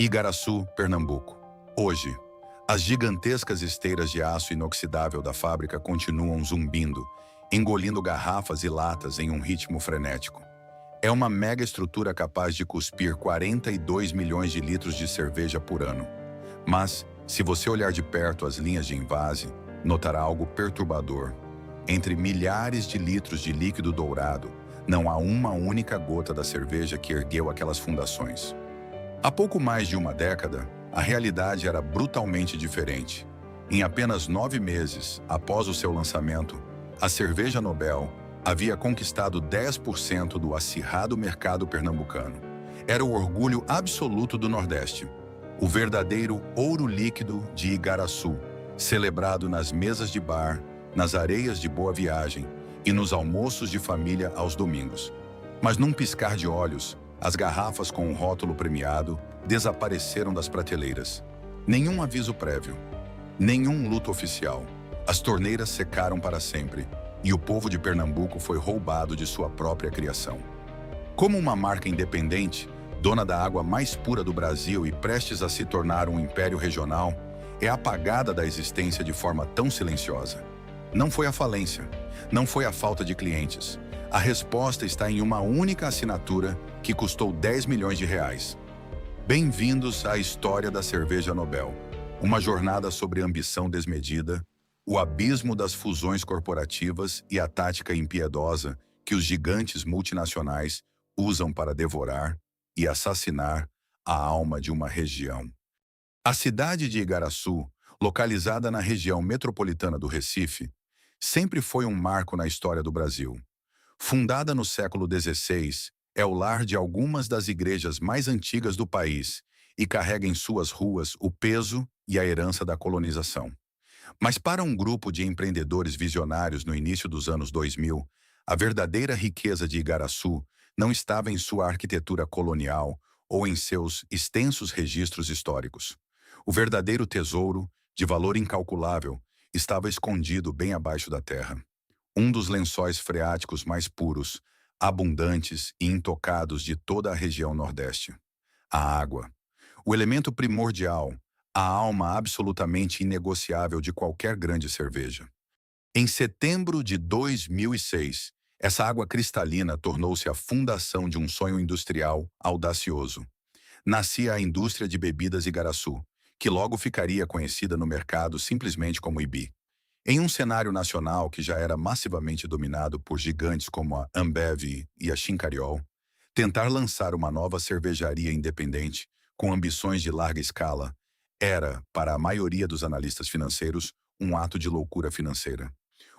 Igaraçu, Pernambuco. Hoje, as gigantescas esteiras de aço inoxidável da fábrica continuam zumbindo, engolindo garrafas e latas em um ritmo frenético. É uma mega estrutura capaz de cuspir 42 milhões de litros de cerveja por ano. Mas, se você olhar de perto as linhas de envase, notará algo perturbador. Entre milhares de litros de líquido dourado, não há uma única gota da cerveja que ergueu aquelas fundações. Há pouco mais de uma década, a realidade era brutalmente diferente. Em apenas 9 meses após o seu lançamento, a cerveja Nobel havia conquistado 10% do acirrado mercado pernambucano. Era o orgulho absoluto do Nordeste, o verdadeiro ouro líquido de Igaraçu, celebrado nas mesas de bar, nas areias de Boa Viagem e nos almoços de família aos domingos. Mas num piscar de olhos, as garrafas com o rótulo premiado desapareceram das prateleiras. Nenhum aviso prévio, nenhum luto oficial. As torneiras secaram para sempre e o povo de Pernambuco foi roubado de sua própria criação. Como uma marca independente, dona da água mais pura do Brasil e prestes a se tornar um império regional, é apagada da existência de forma tão silenciosa. Não foi a falência, não foi a falta de clientes. A resposta está em uma única assinatura que custou 10 milhões de reais. Bem-vindos à história da cerveja Nobel. Uma jornada sobre ambição desmedida, o abismo das fusões corporativas e a tática impiedosa que os gigantes multinacionais usam para devorar e assassinar a alma de uma região. A cidade de Igaraçu, localizada na região metropolitana do Recife, sempre foi um marco na história do Brasil. Fundada no século XVI, é o lar de algumas das igrejas mais antigas do país e carrega em suas ruas o peso e a herança da colonização. Mas para um grupo de empreendedores visionários no início dos anos 2000, a verdadeira riqueza de Igaraçu não estava em sua arquitetura colonial ou em seus extensos registros históricos. O verdadeiro tesouro, de valor incalculável, estava escondido bem abaixo da terra. Um dos lençóis freáticos mais puros, abundantes e intocados de toda a região Nordeste. A água. O elemento primordial, a alma absolutamente inegociável de qualquer grande cerveja. Em setembro de 2006, essa água cristalina tornou-se a fundação de um sonho industrial audacioso. Nascia a indústria de bebidas Igaraçu, que logo ficaria conhecida no mercado simplesmente como IBI. Em um cenário nacional que já era massivamente dominado por gigantes como a Ambev e a Chincariol, tentar lançar uma nova cervejaria independente, com ambições de larga escala, era, para a maioria dos analistas financeiros, um ato de loucura financeira.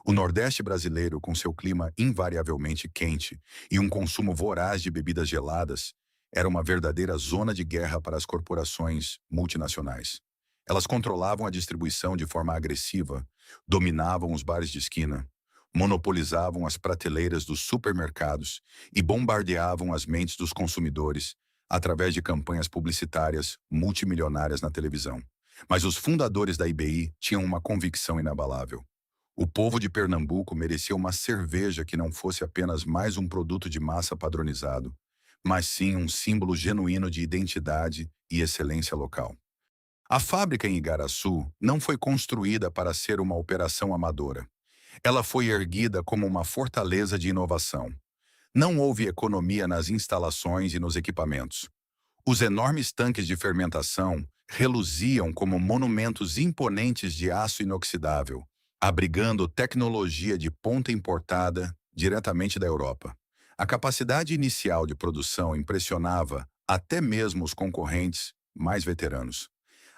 O Nordeste brasileiro, com seu clima invariavelmente quente e um consumo voraz de bebidas geladas, era uma verdadeira zona de guerra para as corporações multinacionais. Elas controlavam a distribuição de forma agressiva, dominavam os bares de esquina, monopolizavam as prateleiras dos supermercados e bombardeavam as mentes dos consumidores através de campanhas publicitárias multimilionárias na televisão. Mas os fundadores da IBI tinham uma convicção inabalável. O povo de Pernambuco merecia uma cerveja que não fosse apenas mais um produto de massa padronizado, mas sim um símbolo genuíno de identidade e excelência local. A fábrica em Igaraçu não foi construída para ser uma operação amadora. Ela foi erguida como uma fortaleza de inovação. Não houve economia nas instalações e nos equipamentos. Os enormes tanques de fermentação reluziam como monumentos imponentes de aço inoxidável, abrigando tecnologia de ponta importada diretamente da Europa. A capacidade inicial de produção impressionava até mesmo os concorrentes mais veteranos.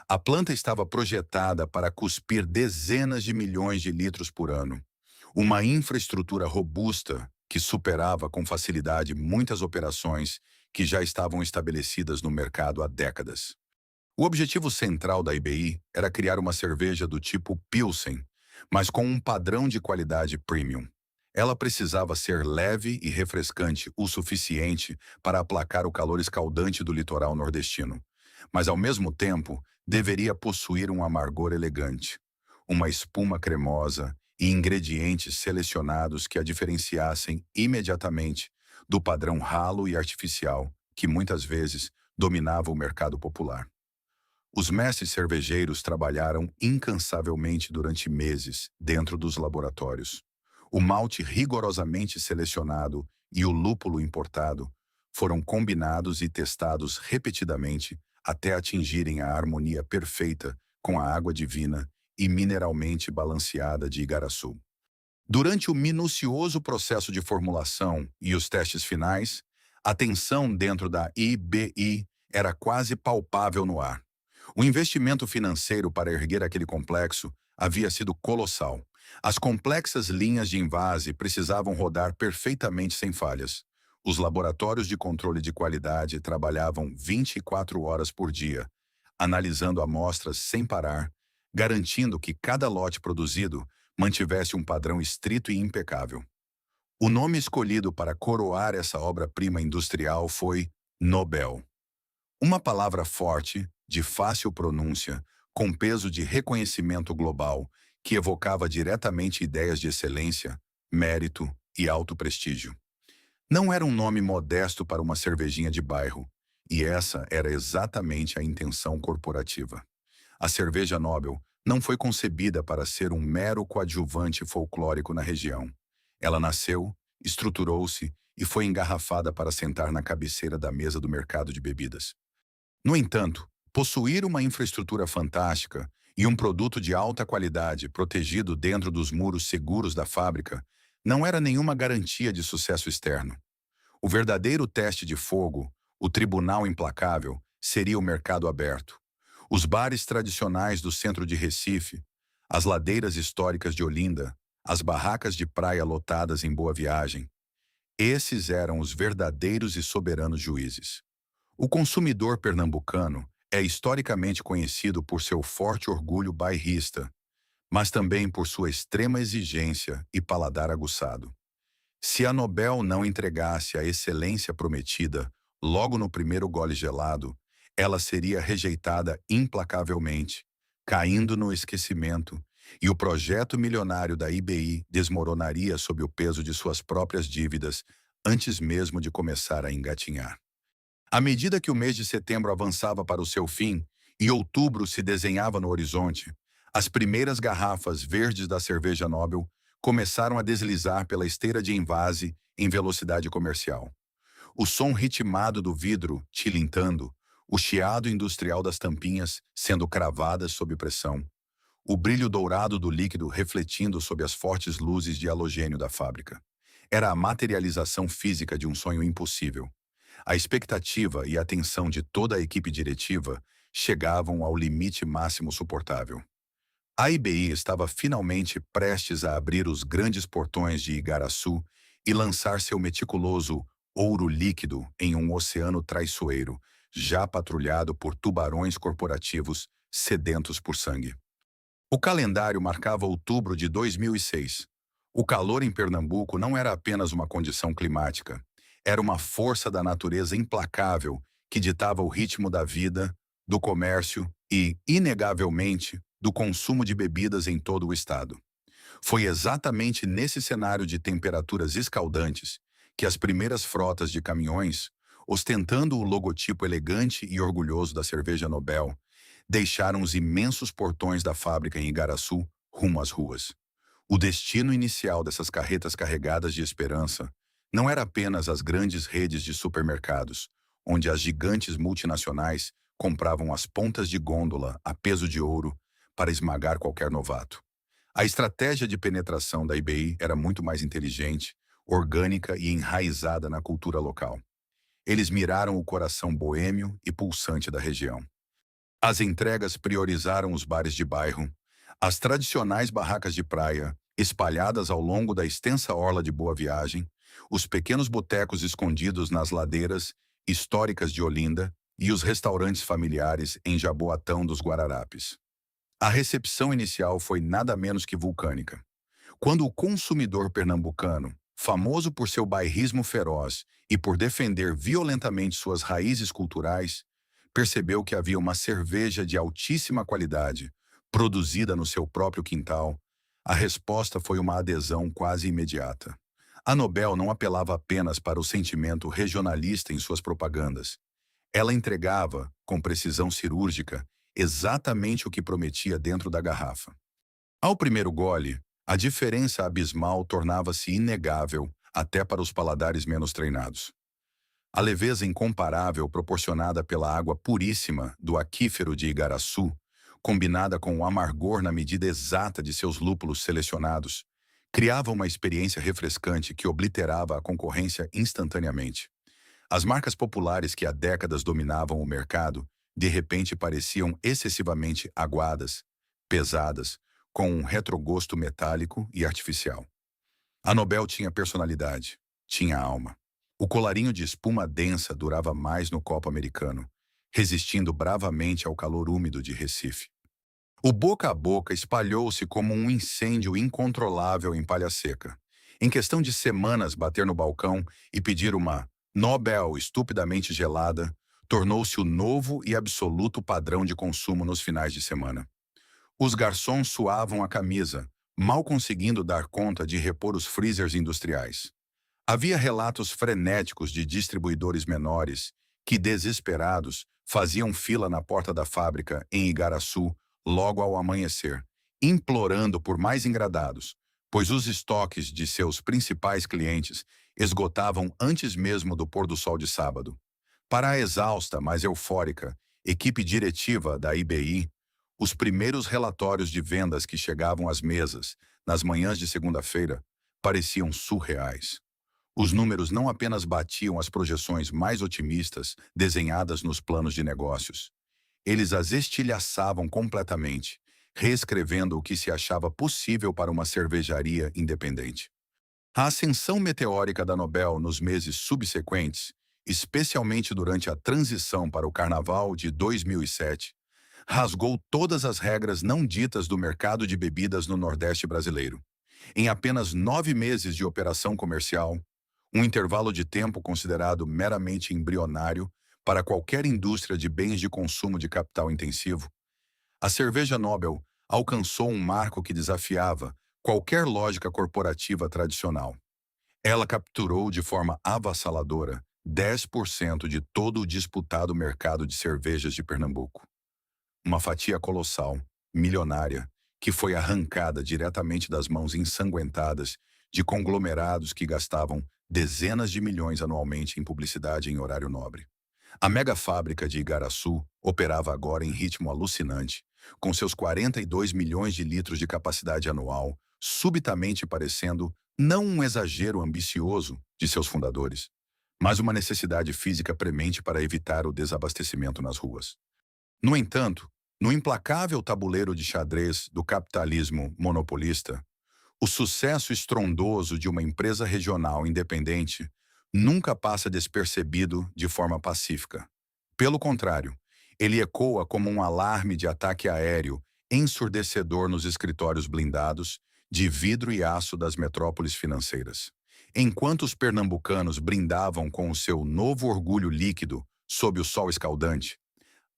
A planta estava projetada para cuspir dezenas de milhões de litros por ano. Uma infraestrutura robusta que superava com facilidade muitas operações que já estavam estabelecidas no mercado há décadas. O objetivo central da IBI era criar uma cerveja do tipo Pilsen, mas com um padrão de qualidade premium. Ela precisava ser leve e refrescante o suficiente para aplacar o calor escaldante do litoral nordestino, mas ao mesmo tempo deveria possuir um amargor elegante, uma espuma cremosa e ingredientes selecionados que a diferenciassem imediatamente do padrão ralo e artificial que muitas vezes dominava o mercado popular. Os mestres cervejeiros trabalharam incansavelmente durante meses dentro dos laboratórios. O malte rigorosamente selecionado e o lúpulo importado foram combinados e testados repetidamente até atingirem a harmonia perfeita com a água divina e mineralmente balanceada de Igaraçu. Durante o minucioso processo de formulação e os testes finais, a tensão dentro da IBI era quase palpável no ar. O investimento financeiro para erguer aquele complexo havia sido colossal. As complexas linhas de invase precisavam rodar perfeitamente sem falhas. Os laboratórios de controle de qualidade trabalhavam 24 horas por dia, analisando amostras sem parar, garantindo que cada lote produzido mantivesse um padrão estrito e impecável. O nome escolhido para coroar essa obra-prima industrial foi Nobel. Uma palavra forte, de fácil pronúncia, com peso de reconhecimento global, que evocava diretamente ideias de excelência, mérito e alto prestígio. Não era um nome modesto para uma cervejinha de bairro, e essa era exatamente a intenção corporativa. A cerveja Nobel não foi concebida para ser um mero coadjuvante folclórico na região. Ela nasceu, estruturou-se e foi engarrafada para sentar na cabeceira da mesa do mercado de bebidas. No entanto, possuir uma infraestrutura fantástica e um produto de alta qualidade protegido dentro dos muros seguros da fábrica não era nenhuma garantia de sucesso externo. O verdadeiro teste de fogo, o tribunal implacável, seria o mercado aberto. Os bares tradicionais do centro de Recife, as ladeiras históricas de Olinda, as barracas de praia lotadas em Boa Viagem. Esses eram os verdadeiros e soberanos juízes. O consumidor pernambucano é historicamente conhecido por seu forte orgulho bairrista, mas também por sua extrema exigência e paladar aguçado. Se a Nobel não entregasse a excelência prometida logo no primeiro gole gelado, ela seria rejeitada implacavelmente, caindo no esquecimento, e o projeto milionário da IBI desmoronaria sob o peso de suas próprias dívidas antes mesmo de começar a engatinhar. À medida que o mês de setembro avançava para o seu fim e outubro se desenhava no horizonte, as primeiras garrafas verdes da cerveja Nobel começaram a deslizar pela esteira de envase em velocidade comercial. O som ritmado do vidro tilintando, o chiado industrial das tampinhas sendo cravadas sob pressão, o brilho dourado do líquido refletindo sob as fortes luzes de halogênio da fábrica. Era a materialização física de um sonho impossível. A expectativa e a atenção de toda a equipe diretiva chegavam ao limite máximo suportável. A IBI estava finalmente prestes a abrir os grandes portões de Igaraçu e lançar seu meticuloso ouro líquido em um oceano traiçoeiro, já patrulhado por tubarões corporativos sedentos por sangue. O calendário marcava outubro de 2006. O calor em Pernambuco não era apenas uma condição climática. Era uma força da natureza implacável que ditava o ritmo da vida, do comércio e, inegavelmente, do consumo de bebidas em todo o estado. Foi exatamente nesse cenário de temperaturas escaldantes que as primeiras frotas de caminhões, ostentando o logotipo elegante e orgulhoso da cerveja Nobel, deixaram os imensos portões da fábrica em Igaraçu rumo às ruas. O destino inicial dessas carretas carregadas de esperança não era apenas as grandes redes de supermercados, onde as gigantes multinacionais compravam as pontas de gôndola a peso de ouro para esmagar qualquer novato. A estratégia de penetração da IBI era muito mais inteligente, orgânica e enraizada na cultura local. Eles miraram o coração boêmio e pulsante da região. As entregas priorizaram os bares de bairro, as tradicionais barracas de praia, espalhadas ao longo da extensa orla de Boa Viagem, os pequenos botecos escondidos nas ladeiras históricas de Olinda e os restaurantes familiares em Jaboatão dos Guararapes. A recepção inicial foi nada menos que vulcânica. Quando o consumidor pernambucano, famoso por seu bairrismo feroz e por defender violentamente suas raízes culturais, percebeu que havia uma cerveja de altíssima qualidade, produzida no seu próprio quintal, a resposta foi uma adesão quase imediata. A Nobel não apelava apenas para o sentimento regionalista em suas propagandas. Ela entregava, com precisão cirúrgica, exatamente o que prometia dentro da garrafa. Ao primeiro gole, a diferença abismal tornava-se inegável até para os paladares menos treinados. A leveza incomparável proporcionada pela água puríssima do aquífero de Igaraçu, combinada com o amargor na medida exata de seus lúpulos selecionados, criava uma experiência refrescante que obliterava a concorrência instantaneamente. As marcas populares que há décadas dominavam o mercado, de repente pareciam excessivamente aguadas, pesadas, com um retrogosto metálico e artificial. A Nobel tinha personalidade, tinha alma. O colarinho de espuma densa durava mais no copo americano, resistindo bravamente ao calor úmido de Recife. O boca a boca espalhou-se como um incêndio incontrolável em Palha Seca. Em questão de semanas, bater no balcão e pedir uma Nobel estupidamente gelada tornou-se o novo e absoluto padrão de consumo nos finais de semana. Os garçons suavam a camisa, mal conseguindo dar conta de repor os freezers industriais. Havia relatos frenéticos de distribuidores menores que, desesperados, faziam fila na porta da fábrica em Igaraçu logo ao amanhecer, implorando por mais engradados, pois os estoques de seus principais clientes esgotavam antes mesmo do pôr do sol de sábado. Para a exausta, mas eufórica, equipe diretiva da IBI, os primeiros relatórios de vendas que chegavam às mesas, nas manhãs de segunda-feira, pareciam surreais. Os números não apenas batiam as projeções mais otimistas desenhadas nos planos de negócios. Eles as estilhaçavam completamente, reescrevendo o que se achava possível para uma cervejaria independente. A ascensão meteórica da Nobel nos meses subsequentes, especialmente durante a transição para o Carnaval de 2007, rasgou todas as regras não ditas do mercado de bebidas no Nordeste brasileiro. Em apenas 9 meses de operação comercial, um intervalo de tempo considerado meramente embrionário para qualquer indústria de bens de consumo de capital intensivo, a cerveja Nobel alcançou um marco que desafiava qualquer lógica corporativa tradicional. Ela capturou de forma avassaladora 10% de todo o disputado mercado de cervejas de Pernambuco. Uma fatia colossal, milionária, que foi arrancada diretamente das mãos ensanguentadas de conglomerados que gastavam dezenas de milhões anualmente em publicidade em horário nobre. A mega fábrica de Igaraçu operava agora em ritmo alucinante, com seus 42 milhões de litros de capacidade anual, subitamente parecendo não um exagero ambicioso de seus fundadores, mas uma necessidade física premente para evitar o desabastecimento nas ruas. No entanto, no implacável tabuleiro de xadrez do capitalismo monopolista, o sucesso estrondoso de uma empresa regional independente nunca passa despercebido de forma pacífica. Pelo contrário, ele ecoa como um alarme de ataque aéreo ensurdecedor nos escritórios blindados de vidro e aço das metrópoles financeiras. Enquanto os pernambucanos brindavam com o seu novo orgulho líquido sob o sol escaldante,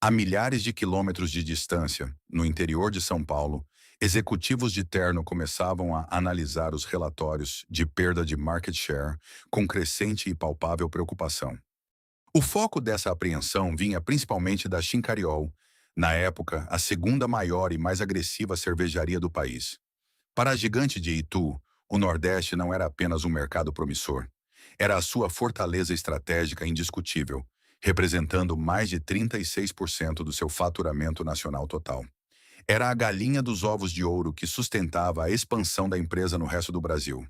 a milhares de quilômetros de distância, no interior de São Paulo, executivos de terno começavam a analisar os relatórios de perda de market share com crescente e palpável preocupação. O foco dessa apreensão vinha principalmente da Chincariol, na época a segunda maior e mais agressiva cervejaria do país. Para a gigante de Itu, o Nordeste não era apenas um mercado promissor. Era a sua fortaleza estratégica indiscutível, representando mais de 36% do seu faturamento nacional total. Era a galinha dos ovos de ouro que sustentava a expansão da empresa no resto do Brasil.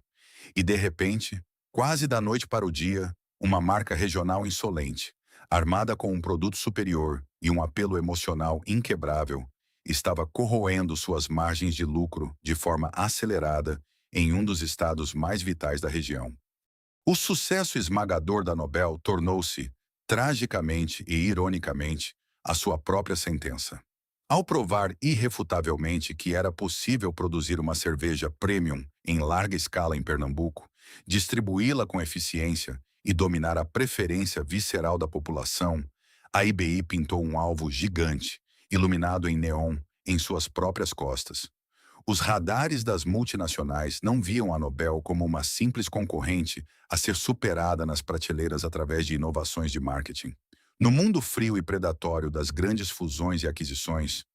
E, de repente, quase da noite para o dia, uma marca regional insolente, armada com um produto superior e um apelo emocional inquebrável, estava corroendo suas margens de lucro de forma acelerada em um dos estados mais vitais da região. O sucesso esmagador da Nobel tornou-se, tragicamente e ironicamente, a sua própria sentença. Ao provar irrefutavelmente que era possível produzir uma cerveja premium em larga escala em Pernambuco, distribuí-la com eficiência e dominar a preferência visceral da população, a IBI pintou um alvo gigante, iluminado em neon, em suas próprias costas. Os radares das multinacionais não viam a Nobel como uma simples concorrente a ser superada nas prateleiras através de inovações de marketing. No mundo frio e predatório das grandes fusões e aquisições,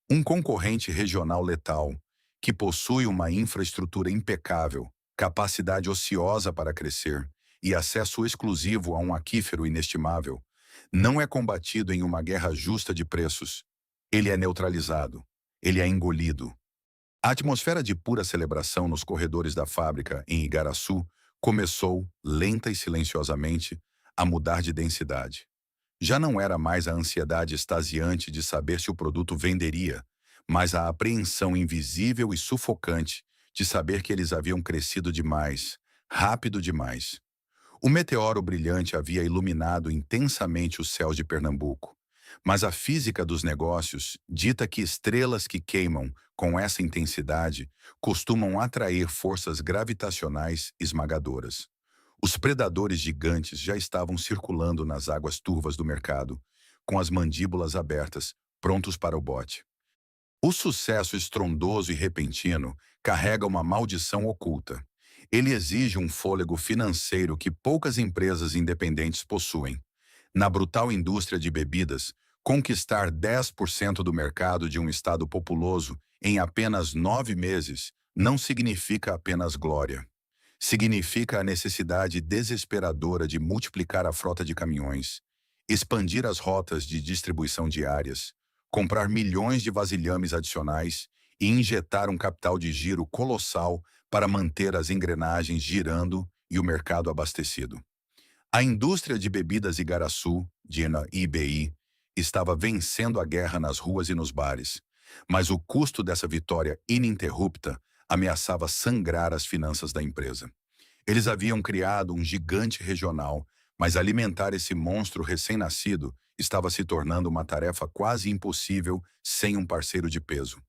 um concorrente regional letal, que possui uma infraestrutura impecável, capacidade ociosa para crescer e acesso exclusivo a um aquífero inestimável, não é combatido em uma guerra justa de preços. Ele é neutralizado. Ele é engolido. A atmosfera de pura celebração nos corredores da fábrica em Igaraçu começou, lenta e silenciosamente, a mudar de densidade. Já não era mais a ansiedade extasiante de saber se o produto venderia, mas a apreensão invisível e sufocante de saber que eles haviam crescido demais, rápido demais. O meteoro brilhante havia iluminado intensamente os céus de Pernambuco, mas a física dos negócios dita que estrelas que queimam com essa intensidade costumam atrair forças gravitacionais esmagadoras. Os predadores gigantes já estavam circulando nas águas turvas do mercado, com as mandíbulas abertas, prontos para o bote. O sucesso estrondoso e repentino carrega uma maldição oculta. Ele exige um fôlego financeiro que poucas empresas independentes possuem. Na brutal indústria de bebidas, conquistar 10% do mercado de um estado populoso em apenas 9 meses não significa apenas glória. Significa a necessidade desesperadora de multiplicar a frota de caminhões, expandir as rotas de distribuição diárias, comprar milhões de vasilhames adicionais e injetar um capital de giro colossal para manter as engrenagens girando e o mercado abastecido. A indústria de bebidas Igaraçu, Dina IBI, estava vencendo a guerra nas ruas e nos bares, mas o custo dessa vitória ininterrupta ameaçava sangrar as finanças da empresa. Eles haviam criado um gigante regional, mas alimentar esse monstro recém-nascido estava se tornando uma tarefa quase impossível sem um parceiro de peso.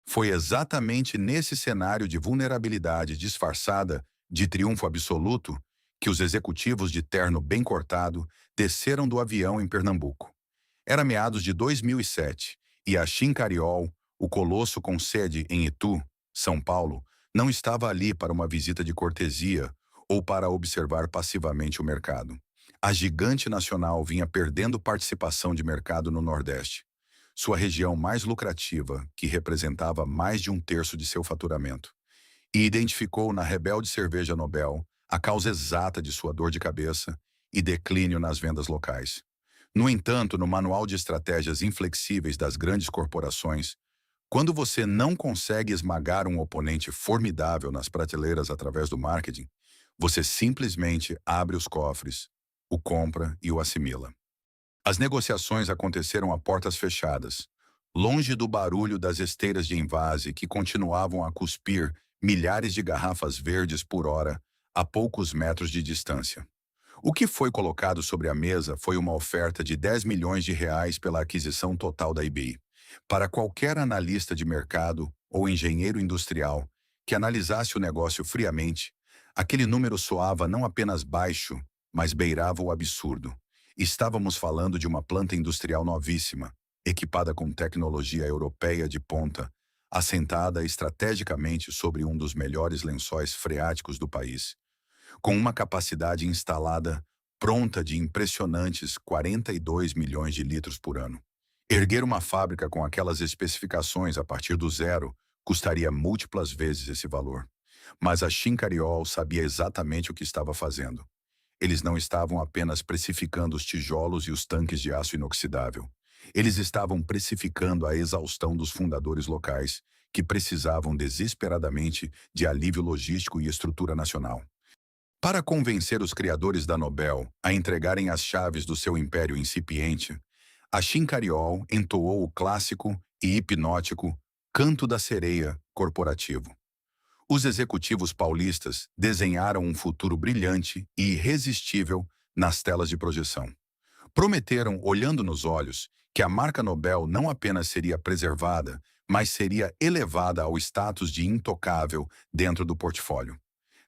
Foi exatamente nesse cenário de vulnerabilidade disfarçada de triunfo absoluto que os executivos de terno bem cortado desceram do avião em Pernambuco. Era meados de 2007 e a Chincariol, o colosso com sede em Itu, São Paulo, não estava ali para uma visita de cortesia ou para observar passivamente o mercado. A gigante nacional vinha perdendo participação de mercado no Nordeste, sua região mais lucrativa, que representava mais de um terço de seu faturamento, e identificou na rebelde cerveja Nobel a causa exata de sua dor de cabeça e declínio nas vendas locais. No entanto, no manual de estratégias inflexíveis das grandes corporações, quando você não consegue esmagar um oponente formidável nas prateleiras através do marketing, você simplesmente abre os cofres, o compra e o assimila. As negociações aconteceram a portas fechadas, longe do barulho das esteiras de envase que continuavam a cuspir milhares de garrafas verdes por hora a poucos metros de distância. O que foi colocado sobre a mesa foi uma oferta de 10 milhões de reais pela aquisição total da IBI. Para qualquer analista de mercado ou engenheiro industrial que analisasse o negócio friamente, aquele número soava não apenas baixo, mas beirava o absurdo. Estávamos falando de uma planta industrial novíssima, equipada com tecnologia europeia de ponta, assentada estrategicamente sobre um dos melhores lençóis freáticos do país, com uma capacidade instalada pronta de impressionantes 42 milhões de litros por ano. Erguer uma fábrica com aquelas especificações a partir do zero custaria múltiplas vezes esse valor. Mas a Chincariol sabia exatamente o que estava fazendo. Eles não estavam apenas precificando os tijolos e os tanques de aço inoxidável. Eles estavam precificando a exaustão dos fundadores locais, que precisavam desesperadamente de alívio logístico e estrutura nacional. Para convencer os criadores da Nobel a entregarem as chaves do seu império incipiente, a Chincariol entoou o clássico e hipnótico Canto da Sereia corporativo. Os executivos paulistas desenharam um futuro brilhante e irresistível nas telas de projeção. Prometeram, olhando nos olhos, que a marca Nobel não apenas seria preservada, mas seria elevada ao status de intocável dentro do portfólio.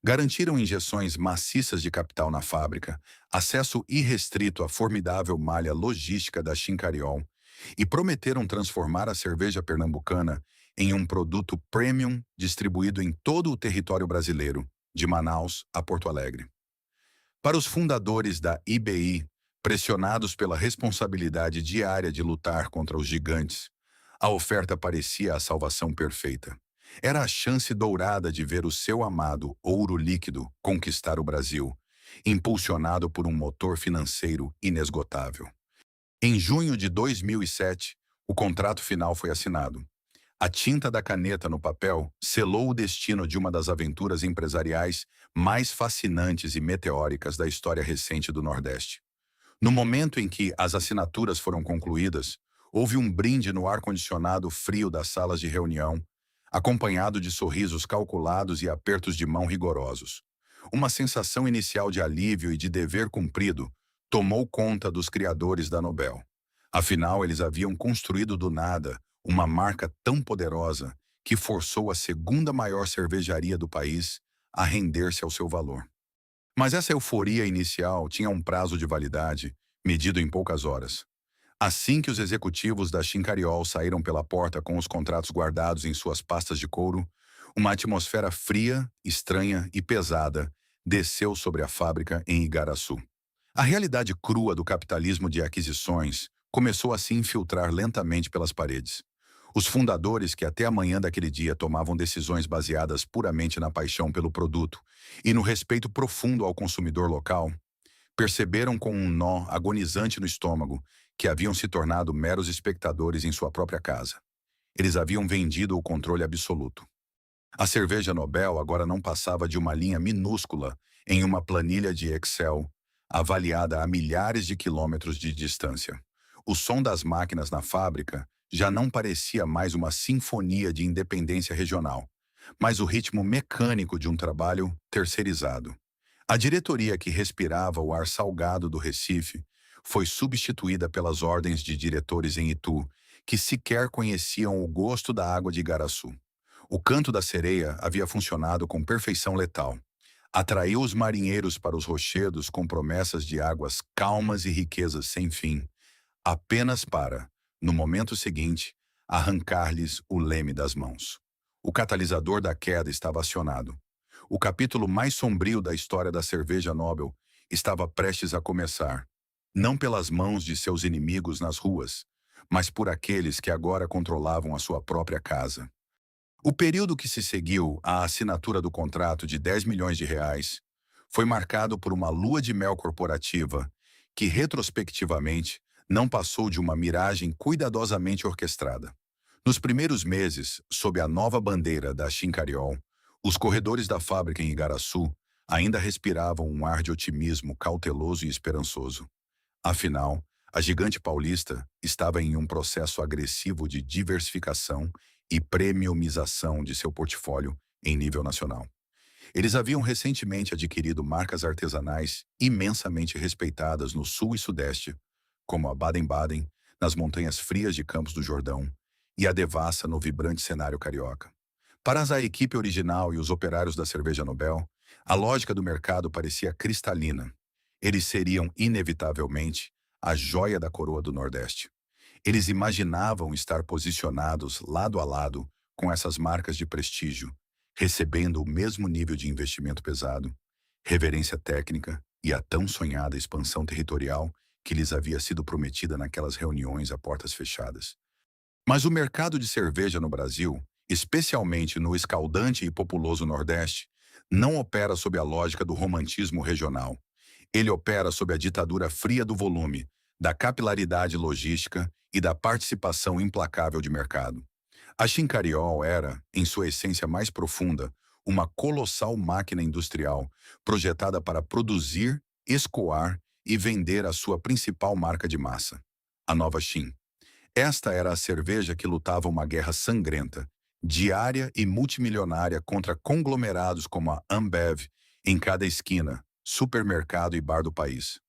Garantiram injeções maciças de capital na fábrica, acesso irrestrito à formidável malha logística da Chincariol e prometeram transformar a cerveja pernambucana em um produto premium distribuído em todo o território brasileiro, de Manaus a Porto Alegre. Para os fundadores da IBI, Pressionados pela responsabilidade diária de lutar contra os gigantes, a oferta parecia a salvação perfeita. Era a chance dourada de ver o seu amado ouro líquido conquistar o Brasil, impulsionado por um motor financeiro inesgotável. Em junho de 2007, o contrato final foi assinado. A tinta da caneta no papel selou o destino de uma das aventuras empresariais mais fascinantes e meteóricas da história recente do Nordeste. No momento em que as assinaturas foram concluídas, houve um brinde no ar-condicionado frio das salas de reunião, acompanhado de sorrisos calculados e apertos de mão rigorosos. Uma sensação inicial de alívio e de dever cumprido tomou conta dos criadores da Nobel. Afinal, eles haviam construído do nada uma marca tão poderosa que forçou a segunda maior cervejaria do país a render-se ao seu valor. Mas essa euforia inicial tinha um prazo de validade, medido em poucas horas. Assim que os executivos da Chincariol saíram pela porta com os contratos guardados em suas pastas de couro, uma atmosfera fria, estranha e pesada desceu sobre a fábrica em Igaraçu. A realidade crua do capitalismo de aquisições começou a se infiltrar lentamente pelas paredes. Os fundadores, que até a manhã daquele dia tomavam decisões baseadas puramente na paixão pelo produto e no respeito profundo ao consumidor local, perceberam com um nó agonizante no estômago que haviam se tornado meros espectadores em sua própria casa. Eles haviam vendido o controle absoluto. A cerveja Nobel agora não passava de uma linha minúscula em uma planilha de Excel, avaliada a milhares de quilômetros de distância. O som das máquinas na fábrica já não parecia mais uma sinfonia de independência regional, mas o ritmo mecânico de um trabalho terceirizado. A diretoria que respirava o ar salgado do Recife foi substituída pelas ordens de diretores em Itu, que sequer conheciam o gosto da água de Igaraçu. O canto da sereia havia funcionado com perfeição letal. Atraiu os marinheiros para os rochedos com promessas de águas calmas e riquezas sem fim, apenas para, no momento seguinte, arrancar-lhes o leme das mãos. O catalisador da queda estava acionado. O capítulo mais sombrio da história da cerveja Nobel estava prestes a começar, não pelas mãos de seus inimigos nas ruas, mas por aqueles que agora controlavam a sua própria casa. O período que se seguiu à assinatura do contrato de 10 milhões de reais foi marcado por uma lua de mel corporativa que, retrospectivamente, não passou de uma miragem cuidadosamente orquestrada. Nos primeiros meses, sob a nova bandeira da Chincariol, os corredores da fábrica em Igaraçu ainda respiravam um ar de otimismo cauteloso e esperançoso. Afinal, a gigante paulista estava em um processo agressivo de diversificação e premiumização de seu portfólio em nível nacional. Eles haviam recentemente adquirido marcas artesanais imensamente respeitadas no sul e sudeste, como a Baden-Baden, nas montanhas frias de Campos do Jordão, e a Devassa no vibrante cenário carioca. Para a equipe original e os operários da cerveja Nobel, a lógica do mercado parecia cristalina. Eles seriam, inevitavelmente, a joia da coroa do Nordeste. Eles imaginavam estar posicionados lado a lado com essas marcas de prestígio, recebendo o mesmo nível de investimento pesado, reverência técnica e a tão sonhada expansão territorial que lhes havia sido prometida naquelas reuniões a portas fechadas. Mas o mercado de cerveja no Brasil, especialmente no escaldante e populoso Nordeste, não opera sob a lógica do romantismo regional. Ele opera sob a ditadura fria do volume, da capilaridade logística e da participação implacável de mercado. A Chincariol era, em sua essência mais profunda, uma colossal máquina industrial projetada para produzir, escoar e vender a sua principal marca de massa, a Nova Chin. Esta era a cerveja que lutava uma guerra sangrenta, diária e multimilionária contra conglomerados como a Ambev em cada esquina, supermercado e bar do país.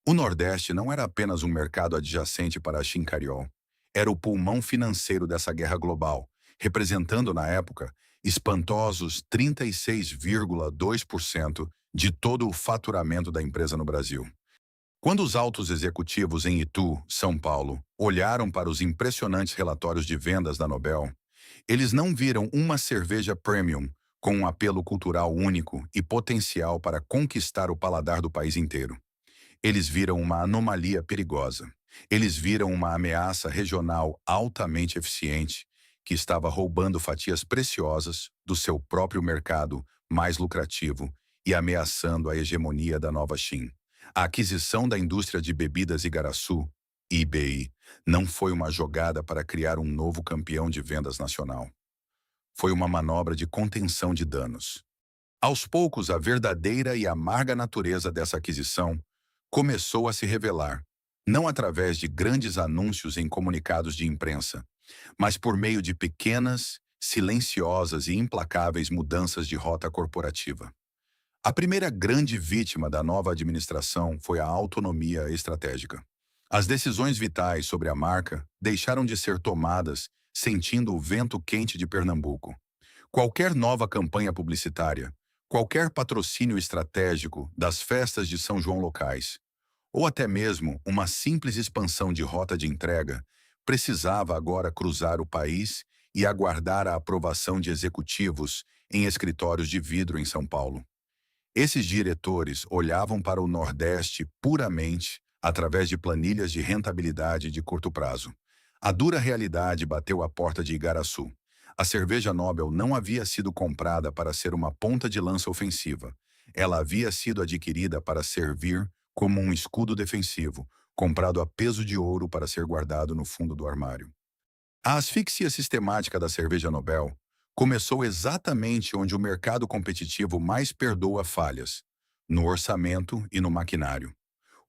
O Nordeste não era apenas um mercado adjacente para a Chincariol. Era o pulmão financeiro dessa guerra global, representando, na época, espantosos 36,2% de todo o faturamento da empresa no Brasil. Quando os altos executivos em Itu, São Paulo, olharam para os impressionantes relatórios de vendas da Nobel, eles não viram uma cerveja premium com um apelo cultural único e potencial para conquistar o paladar do país inteiro. Eles viram uma anomalia perigosa. Eles viram uma ameaça regional altamente eficiente que estava roubando fatias preciosas do seu próprio mercado mais lucrativo e ameaçando a hegemonia da nova Shein. A aquisição da indústria de bebidas Igaraçu, IBI, não foi uma jogada para criar um novo campeão de vendas nacional. Foi uma manobra de contenção de danos. Aos poucos, a verdadeira e amarga natureza dessa aquisição começou a se revelar, não através de grandes anúncios em comunicados de imprensa, mas por meio de pequenas, silenciosas e implacáveis mudanças de rota corporativa. A primeira grande vítima da nova administração foi a autonomia estratégica. As decisões vitais sobre a marca deixaram de ser tomadas sentindo o vento quente de Pernambuco. Qualquer nova campanha publicitária, qualquer patrocínio estratégico das festas de São João locais, ou até mesmo uma simples expansão de rota de entrega, precisava agora cruzar o país e aguardar a aprovação de executivos em escritórios de vidro em São Paulo. Esses diretores olhavam para o Nordeste puramente através de planilhas de rentabilidade de curto prazo. A dura realidade bateu à porta de Igaraçu. A cerveja Nobel não havia sido comprada para ser uma ponta de lança ofensiva. Ela havia sido adquirida para servir como um escudo defensivo, comprado a peso de ouro para ser guardado no fundo do armário. A asfixia sistemática da cerveja Nobel começou exatamente onde o mercado competitivo mais perdoa falhas, no orçamento e no maquinário.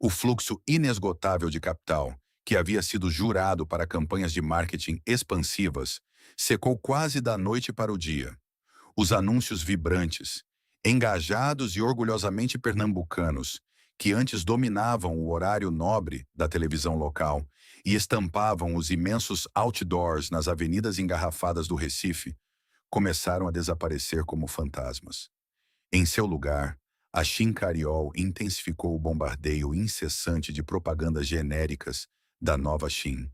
O fluxo inesgotável de capital, que havia sido jurado para campanhas de marketing expansivas, secou quase da noite para o dia. Os anúncios vibrantes, engajados e orgulhosamente pernambucanos, que antes dominavam o horário nobre da televisão local e estampavam os imensos outdoors nas avenidas engarrafadas do Recife, começaram a desaparecer como fantasmas. Em seu lugar, a Shein-Cariol intensificou o bombardeio incessante de propagandas genéricas da nova Shein.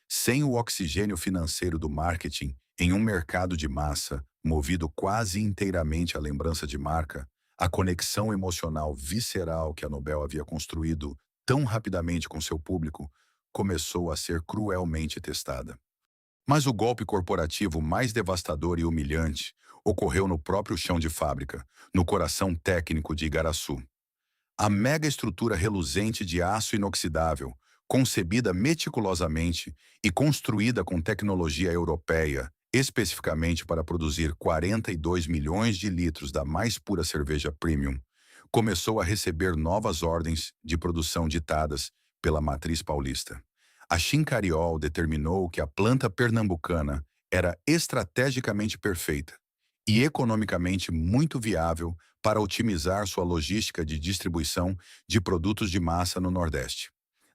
Sem o oxigênio financeiro do marketing em um mercado de massa, movido quase inteiramente à lembrança de marca, a conexão emocional visceral que a Nobel havia construído tão rapidamente com seu público começou a ser cruelmente testada. Mas o golpe corporativo mais devastador e humilhante ocorreu no próprio chão de fábrica, no coração técnico de Igaraçu. A mega estrutura reluzente de aço inoxidável, concebida meticulosamente e construída com tecnologia europeia, especificamente para produzir 42 milhões de litros da mais pura cerveja premium, começou a receber novas ordens de produção ditadas pela matriz paulista. A Shein-Cariol determinou que a planta pernambucana era estrategicamente perfeita e economicamente muito viável para otimizar sua logística de distribuição de produtos de massa no Nordeste.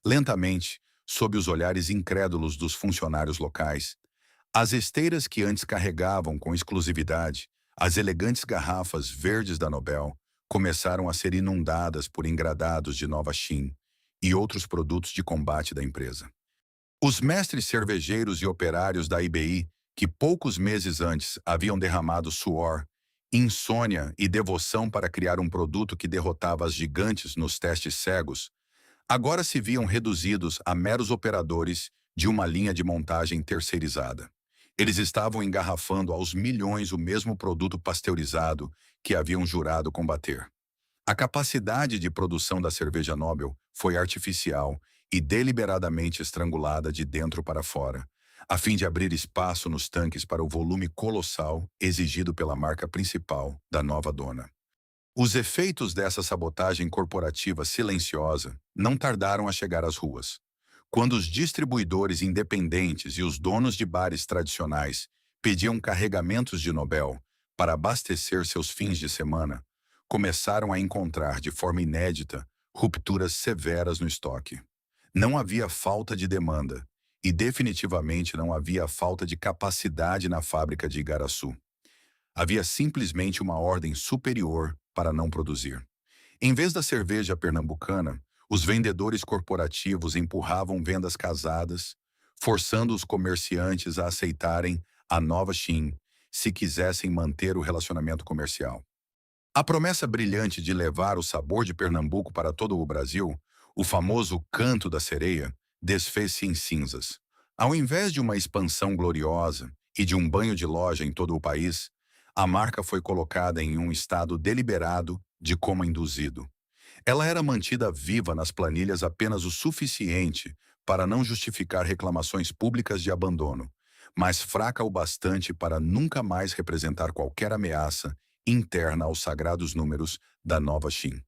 Lentamente, sob os olhares incrédulos dos funcionários locais, as esteiras que antes carregavam com exclusividade as elegantes garrafas verdes da Nobel começaram a ser inundadas por engradados de nova Shein e outros produtos de combate da empresa. Os mestres cervejeiros e operários da IBI, que poucos meses antes haviam derramado suor, insônia e devoção para criar um produto que derrotava as gigantes nos testes cegos, agora se viam reduzidos a meros operadores de uma linha de montagem terceirizada. Eles estavam engarrafando aos milhões o mesmo produto pasteurizado que haviam jurado combater. A capacidade de produção da cerveja Nobel foi artificial e deliberadamente estrangulada de dentro para fora, a fim de abrir espaço nos tanques para o volume colossal exigido pela marca principal da nova dona. Os efeitos dessa sabotagem corporativa silenciosa não tardaram a chegar às ruas. Quando os distribuidores independentes e os donos de bares tradicionais pediam carregamentos de Nobel para abastecer seus fins de semana, começaram a encontrar de forma inédita rupturas severas no estoque. Não havia falta de demanda e definitivamente não havia falta de capacidade na fábrica de Igaraçu. Havia simplesmente uma ordem superior para não produzir. Em vez da cerveja pernambucana, os vendedores corporativos empurravam vendas casadas, forçando os comerciantes a aceitarem a nova Shein se quisessem manter o relacionamento comercial. A promessa brilhante de levar o sabor de Pernambuco para todo o Brasil, O famoso canto da sereia desfez-se em cinzas. Ao invés de uma expansão gloriosa e de um banho de loja em todo o país, a marca foi colocada em um estado deliberado de coma induzido. Ela era mantida viva nas planilhas apenas o suficiente para não justificar reclamações públicas de abandono, mas fraca o bastante para nunca mais representar qualquer ameaça interna aos sagrados números da nova Shin.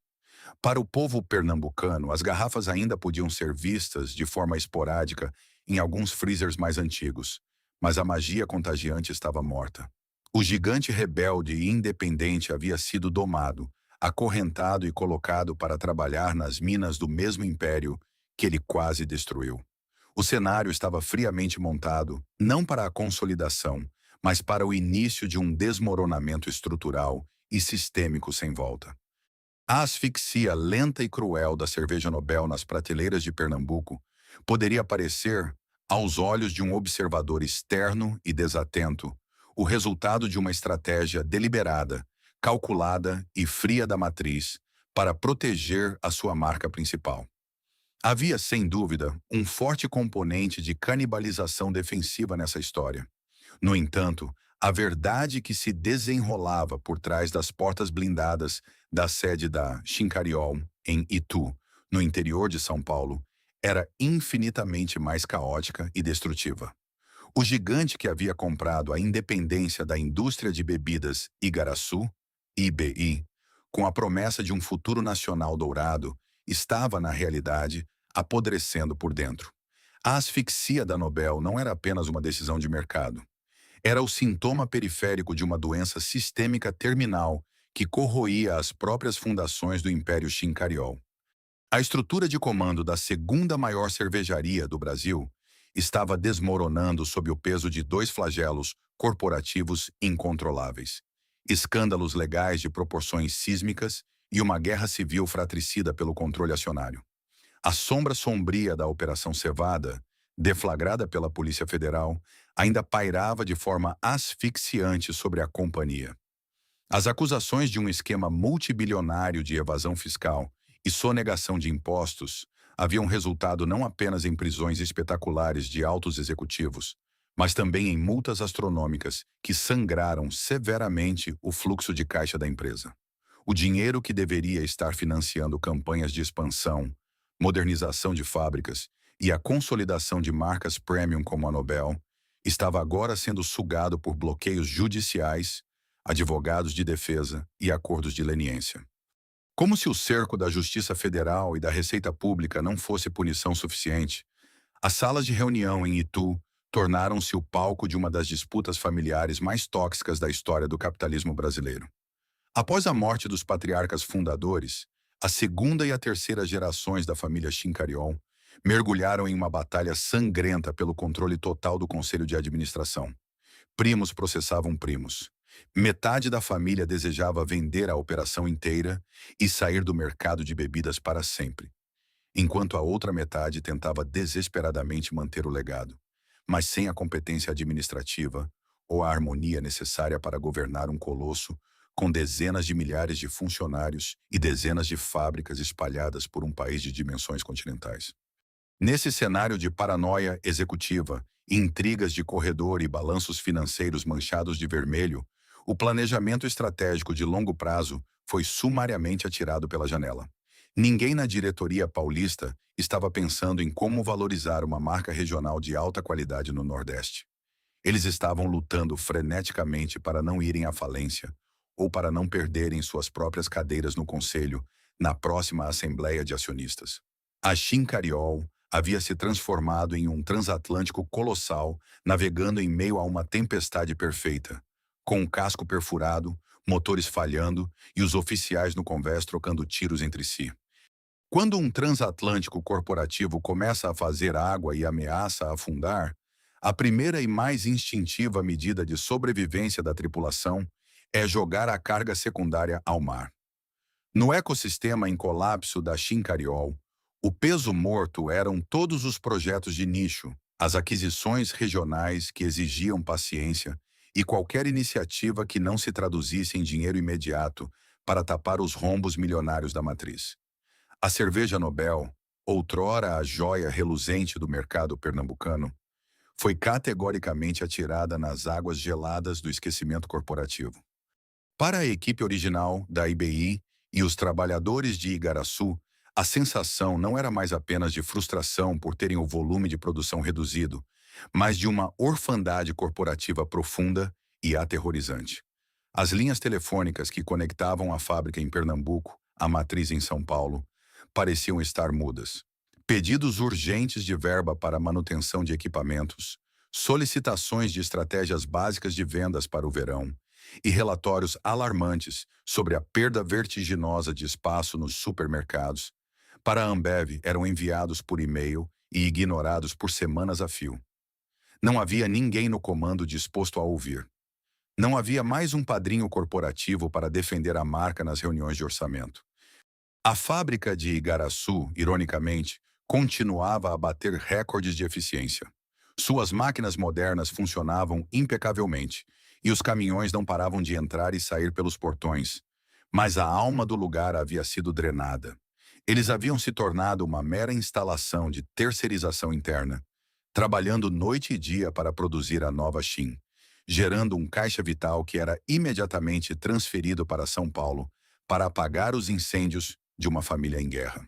Para o povo pernambucano, as garrafas ainda podiam ser vistas de forma esporádica em alguns freezers mais antigos, mas a magia contagiante estava morta. O gigante rebelde e independente havia sido domado, acorrentado e colocado para trabalhar nas minas do mesmo império que ele quase destruiu. O cenário estava friamente montado, não para a consolidação, mas para o início de um desmoronamento estrutural e sistêmico sem volta. A asfixia lenta e cruel da cerveja Nobel nas prateleiras de Pernambuco poderia parecer, aos olhos de um observador externo e desatento, o resultado de uma estratégia deliberada, calculada e fria da matriz para proteger a sua marca principal. Havia, sem dúvida, um forte componente de canibalização defensiva nessa história. No entanto, a verdade que se desenrolava por trás das portas blindadas da sede da Chincariol, em Itu, no interior de São Paulo, era infinitamente mais caótica e destrutiva. O gigante que havia comprado a independência da indústria de bebidas Igaraçu, IBI, com a promessa de um futuro nacional dourado, estava, na realidade, apodrecendo por dentro. A asfixia da Nobel não era apenas uma decisão de mercado. Era o sintoma periférico de uma doença sistêmica terminal que corroía as próprias fundações do Império Chincariol. A estrutura de comando da segunda maior cervejaria do Brasil estava desmoronando sob o peso de dois flagelos corporativos incontroláveis: escândalos legais de proporções sísmicas e uma guerra civil fratricida pelo controle acionário. A sombra sombria da Operação Cevada, deflagrada pela Polícia Federal, ainda pairava de forma asfixiante sobre a companhia. As acusações de um esquema multibilionário de evasão fiscal e sonegação de impostos haviam resultado não apenas em prisões espetaculares de altos executivos, mas também em multas astronômicas que sangraram severamente o fluxo de caixa da empresa. O dinheiro que deveria estar financiando campanhas de expansão, modernização de fábricas e a consolidação de marcas premium como a Nobel estava agora sendo sugado por bloqueios judiciais, advogados de defesa e acordos de leniência. Como se o cerco da Justiça Federal e da Receita Pública não fosse punição suficiente, as salas de reunião em Itu tornaram-se o palco de uma das disputas familiares mais tóxicas da história do capitalismo brasileiro. Após a morte dos patriarcas fundadores, a segunda e a terceira gerações da família Chincariol mergulharam em uma batalha sangrenta pelo controle total do conselho de administração. Primos processavam primos. Metade da família desejava vender a operação inteira e sair do mercado de bebidas para sempre, enquanto a outra metade tentava desesperadamente manter o legado, mas sem a competência administrativa ou a harmonia necessária para governar um colosso com dezenas de milhares de funcionários e dezenas de fábricas espalhadas por um país de dimensões continentais. Nesse cenário de paranoia executiva, intrigas de corredor e balanços financeiros manchados de vermelho, o planejamento estratégico de longo prazo foi sumariamente atirado pela janela. Ninguém na diretoria paulista estava pensando em como valorizar uma marca regional de alta qualidade no Nordeste. Eles estavam lutando freneticamente para não irem à falência ou para não perderem suas próprias cadeiras no conselho na próxima Assembleia de Acionistas. A Chincariol havia se transformado em um transatlântico colossal navegando em meio a uma tempestade perfeita, com um casco perfurado, motores falhando e os oficiais no convés trocando tiros entre si. Quando um transatlântico corporativo começa a fazer água e ameaça a afundar, a primeira e mais instintiva medida de sobrevivência da tripulação é jogar a carga secundária ao mar. No ecossistema em colapso da Chincariol, o peso morto eram todos os projetos de nicho, as aquisições regionais que exigiam paciência e qualquer iniciativa que não se traduzisse em dinheiro imediato para tapar os rombos milionários da matriz. A cerveja Nobel, outrora a joia reluzente do mercado pernambucano, foi categoricamente atirada nas águas geladas do esquecimento corporativo. Para a equipe original da IBI e os trabalhadores de Igaraçu, a sensação não era mais apenas de frustração por terem o volume de produção reduzido, mas de uma orfandade corporativa profunda e aterrorizante. As linhas telefônicas que conectavam a fábrica em Pernambuco à matriz em São Paulo pareciam estar mudas. Pedidos urgentes de verba para manutenção de equipamentos, solicitações de estratégias básicas de vendas para o verão e relatórios alarmantes sobre a perda vertiginosa de espaço nos supermercados para a Ambev eram enviados por e-mail e ignorados por semanas a fio. Não havia ninguém no comando disposto a ouvir. Não havia mais um padrinho corporativo para defender a marca nas reuniões de orçamento. A fábrica de Igaraçu, ironicamente, continuava a bater recordes de eficiência. Suas máquinas modernas funcionavam impecavelmente, e os caminhões não paravam de entrar e sair pelos portões. Mas a alma do lugar havia sido drenada. Eles haviam se tornado uma mera instalação de terceirização interna, trabalhando noite e dia para produzir a nova Shin, gerando um caixa vital que era imediatamente transferido para São Paulo para apagar os incêndios de uma família em guerra.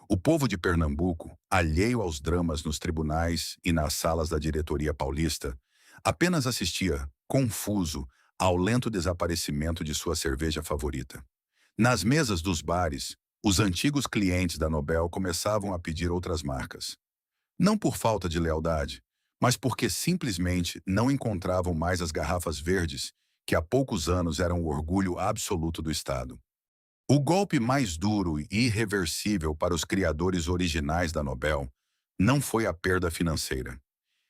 O povo de Pernambuco, alheio aos dramas nos tribunais e nas salas da diretoria paulista, apenas assistia, confuso, ao lento desaparecimento de sua cerveja favorita. Nas mesas dos bares, os antigos clientes da Nobel começavam a pedir outras marcas. Não por falta de lealdade, mas porque simplesmente não encontravam mais as garrafas verdes, que há poucos anos eram o orgulho absoluto do Estado. O golpe mais duro e irreversível para os criadores originais da Nobel não foi a perda financeira.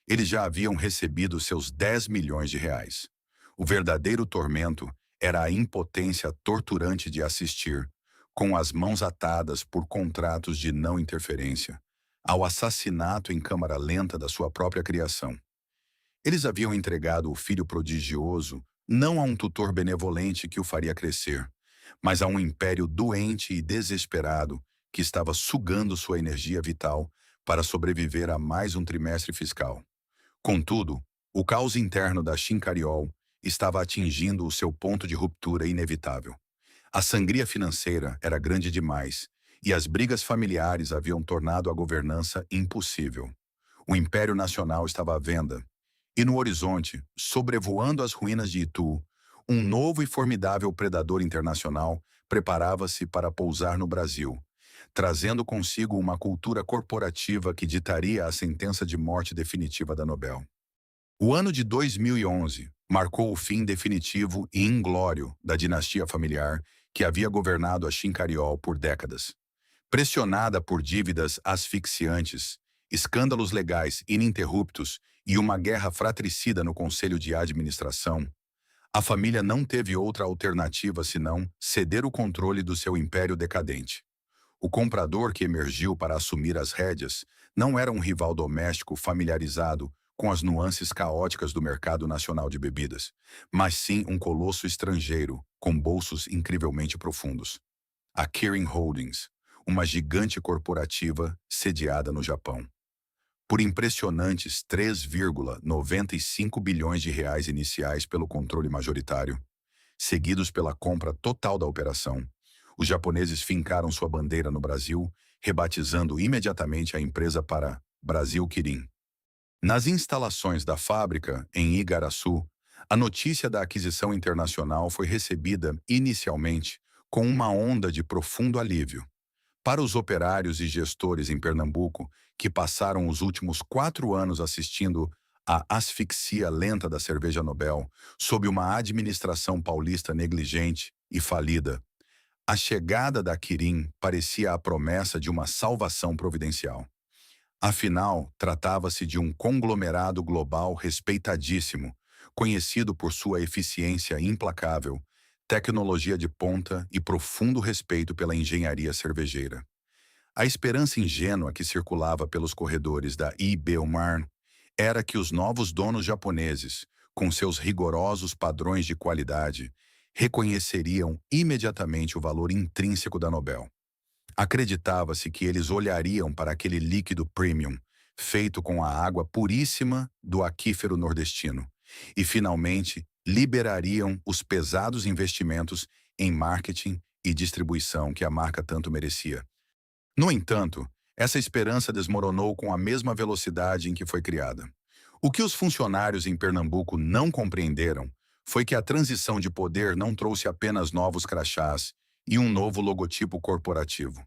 Eles já haviam recebido seus 10 milhões de reais. O verdadeiro tormento era a impotência torturante de assistir, com as mãos atadas por contratos de não interferência, ao assassinato em câmara lenta da sua própria criação. Eles haviam entregado o filho prodigioso não a um tutor benevolente que o faria crescer, mas a um império doente e desesperado que estava sugando sua energia vital para sobreviver a mais um trimestre fiscal. Contudo, o caos interno da Chincariol estava atingindo o seu ponto de ruptura inevitável. A sangria financeira era grande demais, e as brigas familiares haviam tornado a governança impossível. O Império Nacional estava à venda, e no horizonte, sobrevoando as ruínas de Itu, um novo e formidável predador internacional preparava-se para pousar no Brasil, trazendo consigo uma cultura corporativa que ditaria a sentença de morte definitiva da Nobel. O ano de 2011 marcou o fim definitivo e inglório da dinastia familiar que havia governado a Chincariol por décadas. Pressionada por dívidas asfixiantes, escândalos legais ininterruptos e uma guerra fratricida no conselho de administração, a família não teve outra alternativa senão ceder o controle do seu império decadente. O comprador que emergiu para assumir as rédeas não era um rival doméstico familiarizado com as nuances caóticas do mercado nacional de bebidas, mas sim um colosso estrangeiro com bolsos incrivelmente profundos. A Kirin Holdings, uma gigante corporativa sediada no Japão. Por impressionantes 3,95 bilhões de reais iniciais pelo controle majoritário, seguidos pela compra total da operação, os japoneses fincaram sua bandeira no Brasil, rebatizando imediatamente a empresa para Brasil Kirin. Nas instalações da fábrica, em Igaraçu, a notícia da aquisição internacional foi recebida, inicialmente, com uma onda de profundo alívio. Para os operários e gestores em Pernambuco, que passaram os últimos 4 anos assistindo à asfixia lenta da cerveja Nobel, sob uma administração paulista negligente e falida, a chegada da Kirin parecia a promessa de uma salvação providencial. Afinal, tratava-se de um conglomerado global respeitadíssimo, conhecido por sua eficiência implacável, tecnologia de ponta e profundo respeito pela engenharia cervejeira. A esperança ingênua que circulava pelos corredores da Ibelmarn era que os novos donos japoneses, com seus rigorosos padrões de qualidade, reconheceriam imediatamente o valor intrínseco da Nobel. Acreditava-se que eles olhariam para aquele líquido premium, feito com a água puríssima do aquífero nordestino, e finalmente liberariam os pesados investimentos em marketing e distribuição que a marca tanto merecia. No entanto, essa esperança desmoronou com a mesma velocidade em que foi criada. O que os funcionários em Pernambuco não compreenderam foi que a transição de poder não trouxe apenas novos crachás e um novo logotipo corporativo.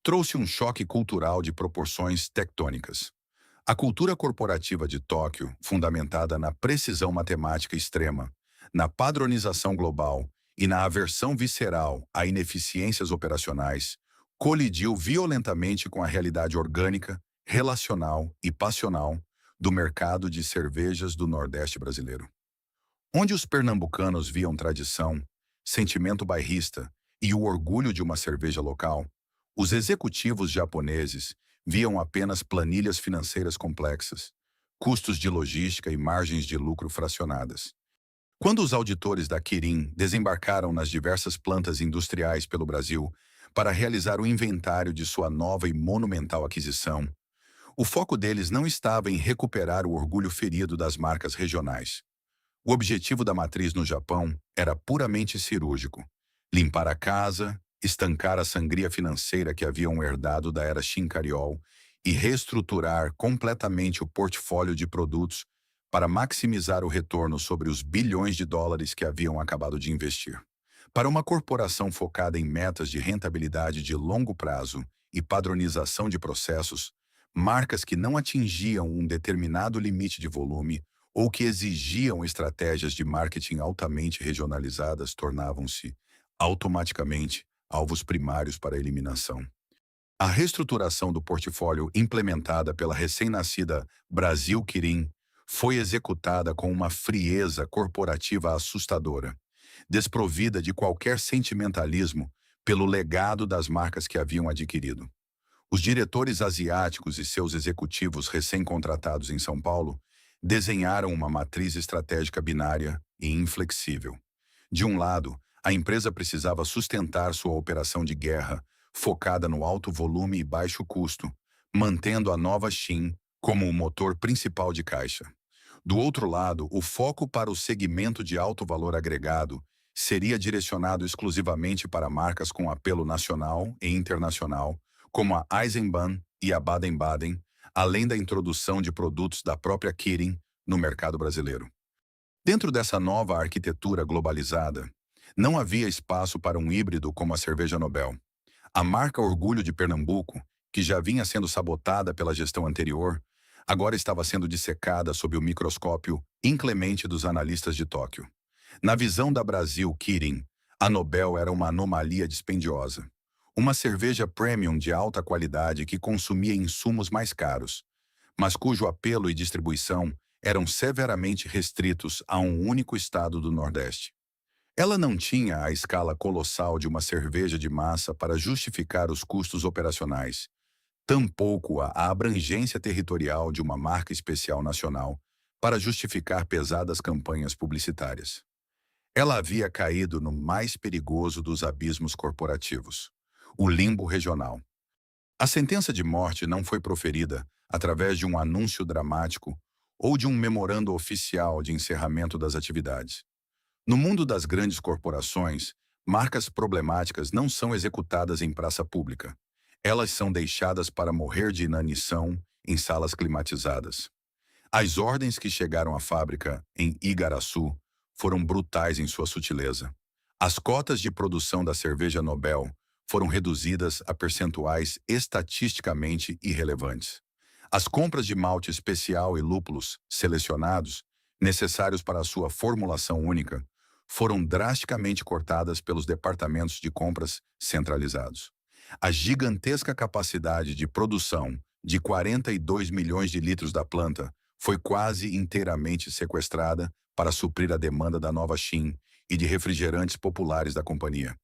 Trouxe um choque cultural de proporções tectônicas. A cultura corporativa de Tóquio, fundamentada na precisão matemática extrema, na padronização global e na aversão visceral a ineficiências operacionais, colidiu violentamente com a realidade orgânica, relacional e passional do mercado de cervejas do Nordeste brasileiro. Onde os pernambucanos viam tradição, sentimento bairrista e o orgulho de uma cerveja local, os executivos japoneses viam apenas planilhas financeiras complexas, custos de logística e margens de lucro fracionadas. Quando os auditores da Kirin desembarcaram nas diversas plantas industriais pelo Brasil para realizar o inventário de sua nova e monumental aquisição, o foco deles não estava em recuperar o orgulho ferido das marcas regionais. O objetivo da matriz no Japão era puramente cirúrgico: limpar a casa, estancar a sangria financeira que haviam herdado da era Shin-Cariol e reestruturar completamente o portfólio de produtos para maximizar o retorno sobre os bilhões de dólares que haviam acabado de investir. Para uma corporação focada em metas de rentabilidade de longo prazo e padronização de processos, marcas que não atingiam um determinado limite de volume ou que exigiam estratégias de marketing altamente regionalizadas tornavam-se, automaticamente, alvos primários para a eliminação. A reestruturação do portfólio implementada pela recém-nascida Brasil Kirin foi executada com uma frieza corporativa assustadora, desprovida de qualquer sentimentalismo pelo legado das marcas que haviam adquirido. Os diretores asiáticos e seus executivos recém-contratados em São Paulo desenharam uma matriz estratégica binária e inflexível. De um lado, a empresa precisava sustentar sua operação de guerra, focada no alto volume e baixo custo, mantendo a nova Shin como o motor principal de caixa. Do outro lado, o foco para o segmento de alto valor agregado seria direcionado exclusivamente para marcas com apelo nacional e internacional, como a Eisenbahn e a Baden-Baden, além da introdução de produtos da própria Kirin no mercado brasileiro. Dentro dessa nova arquitetura globalizada, não havia espaço para um híbrido como a cerveja Nobel. A marca Orgulho de Pernambuco, que já vinha sendo sabotada pela gestão anterior, agora estava sendo dissecada sob o microscópio inclemente dos analistas de Tóquio. Na visão da Brasil Kirin, a Nobel era uma anomalia dispendiosa. Uma cerveja premium de alta qualidade que consumia insumos mais caros, mas cujo apelo e distribuição eram severamente restritos a um único estado do Nordeste. Ela não tinha a escala colossal de uma cerveja de massa para justificar os custos operacionais, tampouco a abrangência territorial de uma marca especial nacional para justificar pesadas campanhas publicitárias. Ela havia caído no mais perigoso dos abismos corporativos: o limbo regional. A sentença de morte não foi proferida através de um anúncio dramático ou de um memorando oficial de encerramento das atividades. No mundo das grandes corporações, marcas problemáticas não são executadas em praça pública. Elas são deixadas para morrer de inanição em salas climatizadas. As ordens que chegaram à fábrica em Igaraçu foram brutais em sua sutileza. As cotas de produção da cerveja Nobel foram reduzidas a percentuais estatisticamente irrelevantes. As compras de malte especial e lúpulos selecionados, necessários para a sua formulação única, foram drasticamente cortadas pelos departamentos de compras centralizados. A gigantesca capacidade de produção de 42 milhões de litros da planta foi quase inteiramente sequestrada para suprir a demanda da nova Shin e de refrigerantes populares da companhia.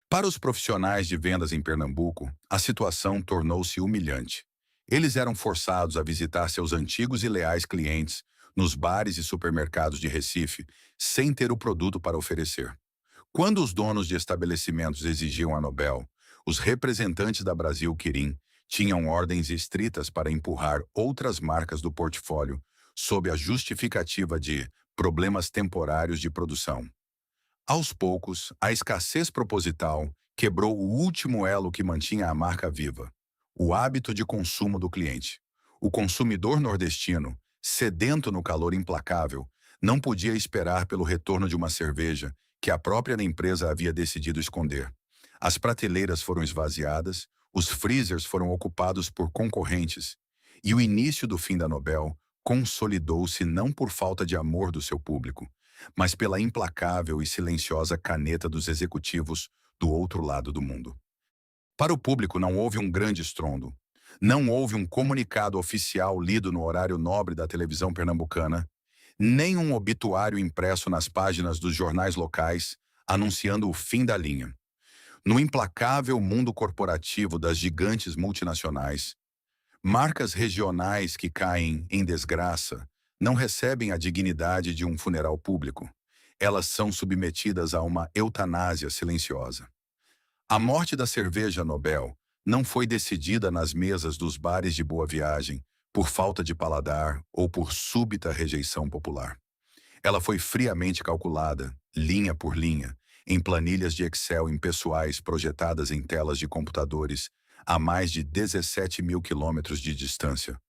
Para os profissionais de vendas em Pernambuco, a situação tornou-se humilhante. Eles eram forçados a visitar seus antigos e leais clientes nos bares e supermercados de Recife, sem ter o produto para oferecer. Quando os donos de estabelecimentos exigiam a Nobel, Os representantes da Brasil Quirim tinham ordens estritas para empurrar outras marcas do portfólio sob a justificativa de problemas temporários de produção. Aos poucos, a escassez proposital quebrou o último elo que mantinha a marca viva, o hábito de consumo do cliente. O consumidor nordestino, sedento no calor implacável, não podia esperar pelo retorno de uma cerveja que a própria empresa havia decidido esconder. As prateleiras foram esvaziadas, os freezers foram ocupados por concorrentes, e o início do fim da Nobel consolidou-se não por falta de amor do seu público, mas pela implacável e silenciosa caneta dos executivos do outro lado do mundo. Para o público não houve um grande estrondo. Não houve um comunicado oficial lido no horário nobre da televisão pernambucana, nem um obituário impresso nas páginas dos jornais locais anunciando o fim da linha. No implacável mundo corporativo das gigantes multinacionais, marcas regionais que caem em desgraça não recebem a dignidade de um funeral público. Elas são submetidas a uma eutanásia silenciosa. A morte da cerveja Nobel não foi decidida nas mesas dos bares de Boa Viagem por falta de paladar ou por súbita rejeição popular. Ela foi friamente calculada, linha por linha, em planilhas de Excel impessoais projetadas em telas de computadores a mais de 17 mil quilômetros de distância,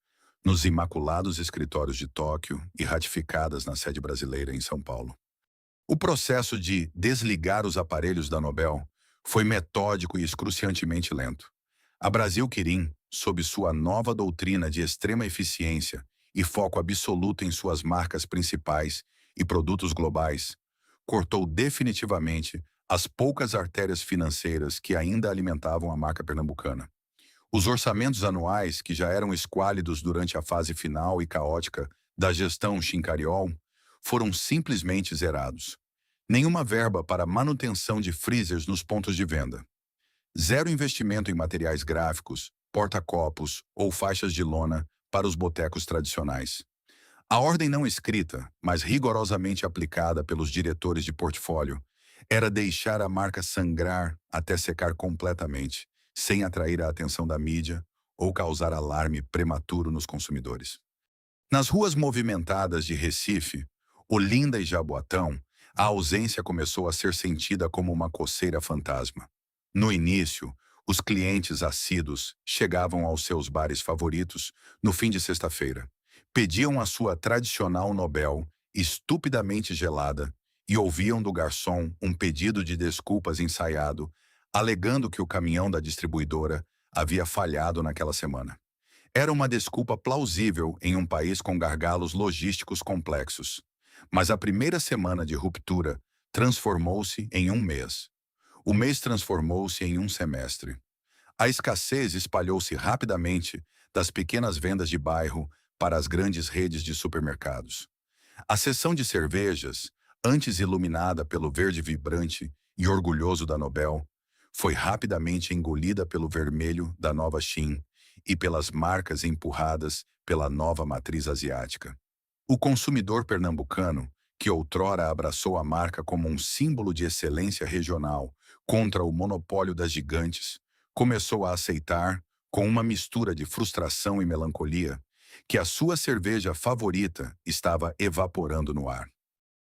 nos imaculados escritórios de Tóquio e ratificadas na sede brasileira em São Paulo. O processo de desligar os aparelhos da Nobel foi metódico e excruciantemente lento. A Brasil Quirim, sob sua nova doutrina de extrema eficiência e foco absoluto em suas marcas principais e produtos globais, cortou definitivamente as poucas artérias financeiras que ainda alimentavam a marca pernambucana. Os orçamentos anuais, que já eram esquálidos durante a fase final e caótica da gestão Chincariol, foram simplesmente zerados. Nenhuma verba para manutenção de freezers nos pontos de venda. Zero investimento em materiais gráficos, porta-copos ou faixas de lona para os botecos tradicionais. A ordem não escrita, mas rigorosamente aplicada pelos diretores de portfólio, era deixar a marca sangrar até secar completamente, sem atrair a atenção da mídia ou causar alarme prematuro nos consumidores. Nas ruas movimentadas de Recife, Olinda e Jaboatão, a ausência começou a ser sentida como uma coceira fantasma. No início, os clientes assíduos chegavam aos seus bares favoritos no fim de sexta-feira, pediam a sua tradicional Nobel, estupidamente gelada, e ouviam do garçom um pedido de desculpas ensaiado, alegando que o caminhão da distribuidora havia falhado naquela semana. Era uma desculpa plausível em um país com gargalos logísticos complexos. Mas a primeira semana de ruptura transformou-se em um mês. O mês transformou-se em um semestre. A escassez espalhou-se rapidamente das pequenas vendas de bairro para as grandes redes de supermercados. A seção de cervejas, antes iluminada pelo verde vibrante e orgulhoso da Nobel, foi rapidamente engolida pelo vermelho da nova Shin e pelas marcas empurradas pela nova matriz asiática. O consumidor pernambucano, que outrora abraçou a marca como um símbolo de excelência regional contra o monopólio das gigantes, começou a aceitar, com uma mistura de frustração e melancolia, que a sua cerveja favorita estava evaporando no ar.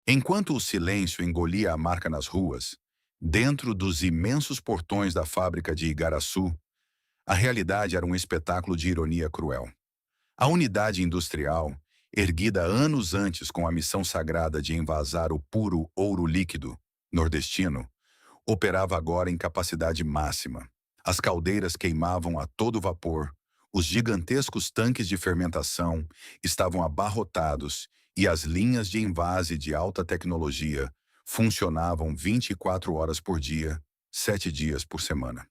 Enquanto o silêncio engolia a marca nas ruas, dentro dos imensos portões da fábrica de Igaraçu, a realidade era um espetáculo de ironia cruel. A unidade industrial, erguida anos antes com a missão sagrada de envasar o puro ouro líquido nordestino, operava agora em capacidade máxima. As caldeiras queimavam a todo vapor, os gigantescos tanques de fermentação estavam abarrotados e as linhas de envase de alta tecnologia funcionavam 24 horas por dia, 7 dias por semana.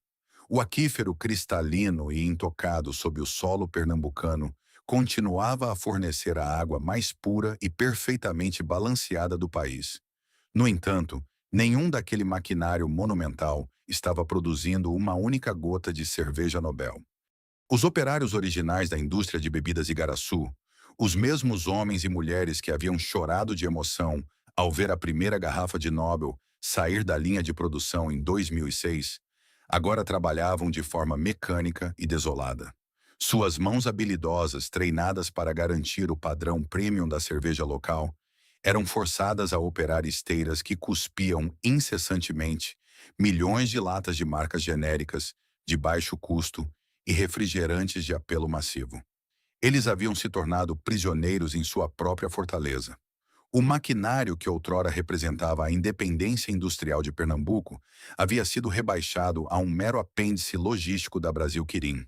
O aquífero cristalino e intocado sob o solo pernambucano continuava a fornecer a água mais pura e perfeitamente balanceada do país. No entanto, nenhum daquele maquinário monumental estava produzindo uma única gota de cerveja Nobel. Os operários originais da indústria de bebidas Igaraçu, os mesmos homens e mulheres que haviam chorado de emoção ao ver a primeira garrafa de Nobel sair da linha de produção em 2006, agora trabalhavam de forma mecânica e desolada. Suas mãos habilidosas, treinadas para garantir o padrão premium da cerveja local, eram forçadas a operar esteiras que cuspiam incessantemente milhões de latas de marcas genéricas, de baixo custo e refrigerantes de apelo massivo. Eles haviam se tornado prisioneiros em sua própria fortaleza. O maquinário que outrora representava a independência industrial de Pernambuco havia sido rebaixado a um mero apêndice logístico da Brasil Quirim.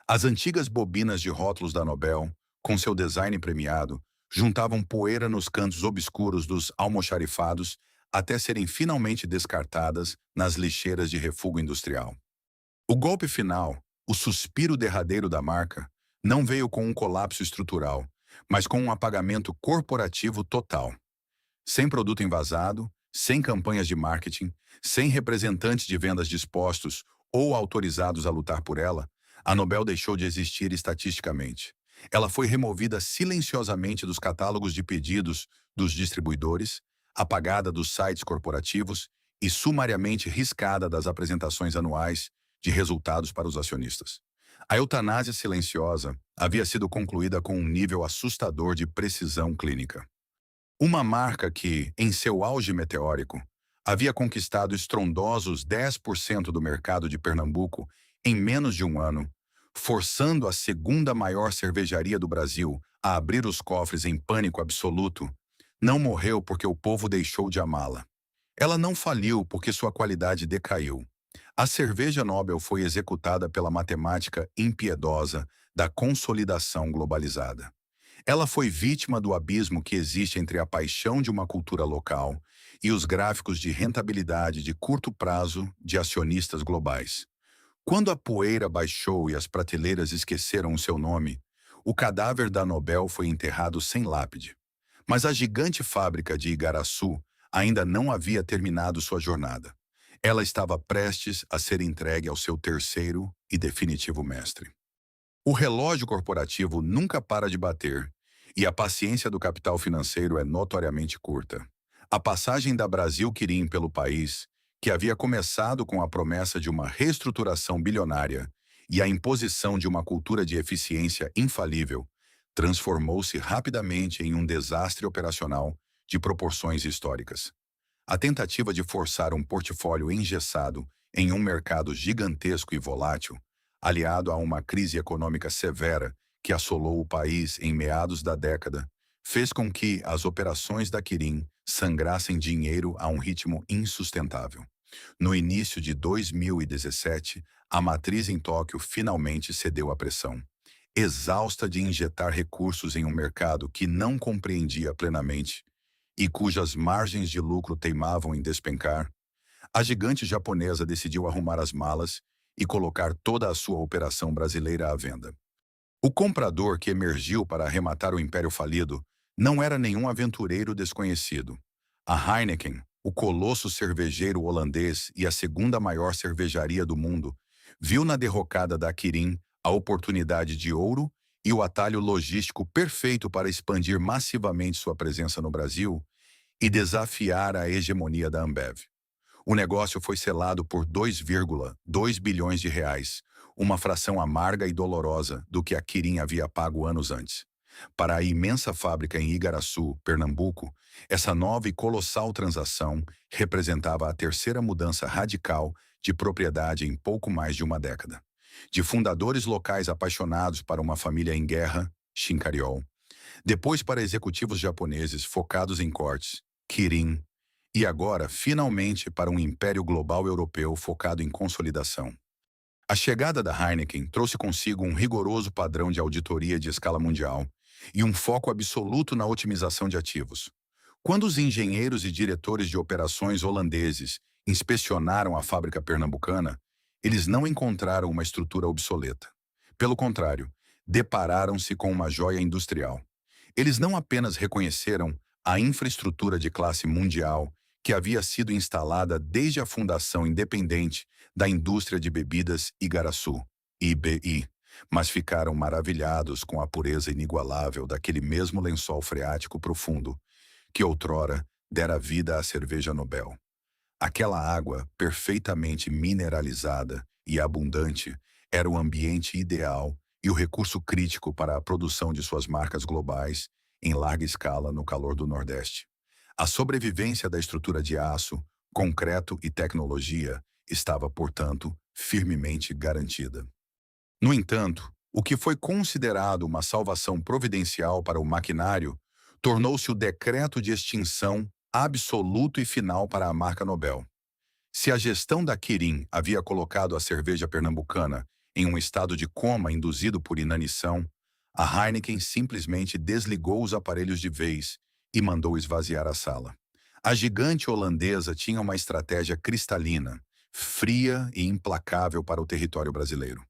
As antigas bobinas de rótulos da Nobel, com seu design premiado, juntavam poeira nos cantos obscuros dos almoxarifados até serem finalmente descartadas nas lixeiras de refúgio industrial. O golpe final, o suspiro derradeiro da marca, não veio com um colapso estrutural, mas com um apagamento corporativo total. Sem produto envasado, sem campanhas de marketing, sem representantes de vendas dispostos ou autorizados a lutar por ela, a Nobel deixou de existir estatisticamente. Ela foi removida silenciosamente dos catálogos de pedidos dos distribuidores, apagada dos sites corporativos e sumariamente riscada das apresentações anuais de resultados para os acionistas. A eutanásia silenciosa havia sido concluída com um nível assustador de precisão clínica. Uma marca que, em seu auge meteórico, havia conquistado estrondosos 10% do mercado de Pernambuco em menos de um ano, forçando a segunda maior cervejaria do Brasil a abrir os cofres em pânico absoluto, não morreu porque o povo deixou de amá-la. Ela não faliu porque sua qualidade decaiu. A cerveja Nobel foi executada pela matemática impiedosa da consolidação globalizada. Ela foi vítima do abismo que existe entre a paixão de uma cultura local e os gráficos de rentabilidade de curto prazo de acionistas globais. Quando a poeira baixou e as prateleiras esqueceram o seu nome, o cadáver da Nobel foi enterrado sem lápide. Mas a gigante fábrica de Igaraçu ainda não havia terminado sua jornada. Ela estava prestes a ser entregue ao seu terceiro e definitivo mestre. O relógio corporativo nunca para de bater, e a paciência do capital financeiro é notoriamente curta. A passagem da Brasil Quirim pelo país, que havia começado com a promessa de uma reestruturação bilionária e a imposição de uma cultura de eficiência infalível, transformou-se rapidamente em um desastre operacional de proporções históricas. A tentativa de forçar um portfólio engessado em um mercado gigantesco e volátil, aliado a uma crise econômica severa que assolou o país em meados da década, fez com que as operações da Quirim sangrassem dinheiro a um ritmo insustentável. No início de 2017, a matriz em Tóquio finalmente cedeu à pressão. Exausta de injetar recursos em um mercado que não compreendia plenamente e cujas margens de lucro teimavam em despencar, a gigante japonesa decidiu arrumar as malas e colocar toda a sua operação brasileira à venda. O comprador que emergiu para arrematar o império falido não era nenhum aventureiro desconhecido. A Heineken, o colosso cervejeiro holandês e a segunda maior cervejaria do mundo, viu na derrocada da Quirim a oportunidade de ouro e o atalho logístico perfeito para expandir massivamente sua presença no Brasil e desafiar a hegemonia da Ambev. O negócio foi selado por 2,2 bilhões de reais, uma fração amarga e dolorosa do que a Quirim havia pago anos antes. Para a imensa fábrica em Igaraçu, Pernambuco, essa nova e colossal transação representava a terceira mudança radical de propriedade em pouco mais de uma década. De fundadores locais apaixonados para uma família em guerra, Shinkaryo, depois para executivos japoneses focados em cortes, Kirin, e agora, finalmente, para um império global europeu focado em consolidação. A chegada da Heineken trouxe consigo um rigoroso padrão de auditoria de escala mundial e um foco absoluto na otimização de ativos. Quando os engenheiros e diretores de operações holandeses inspecionaram a fábrica pernambucana, eles não encontraram uma estrutura obsoleta. Pelo contrário, depararam-se com uma joia industrial. Eles não apenas reconheceram a infraestrutura de classe mundial que havia sido instalada desde a fundação independente da indústria de bebidas Igaraçu, IBI, mas ficaram maravilhados com a pureza inigualável daquele mesmo lençol freático profundo que outrora dera vida à cerveja Nobel. Aquela água, perfeitamente mineralizada e abundante, era o ambiente ideal e o recurso crítico para a produção de suas marcas globais em larga escala no calor do Nordeste. A sobrevivência da estrutura de aço, concreto e tecnologia estava, portanto, firmemente garantida. No entanto, o que foi considerado uma salvação providencial para o maquinário tornou-se o decreto de extinção absoluto e final para a marca Nobel. Se a gestão da Kirin havia colocado a cerveja pernambucana em um estado de coma induzido por inanição, a Heineken simplesmente desligou os aparelhos de vez e mandou esvaziar a sala. A gigante holandesa tinha uma estratégia cristalina, fria e implacável para o território brasileiro.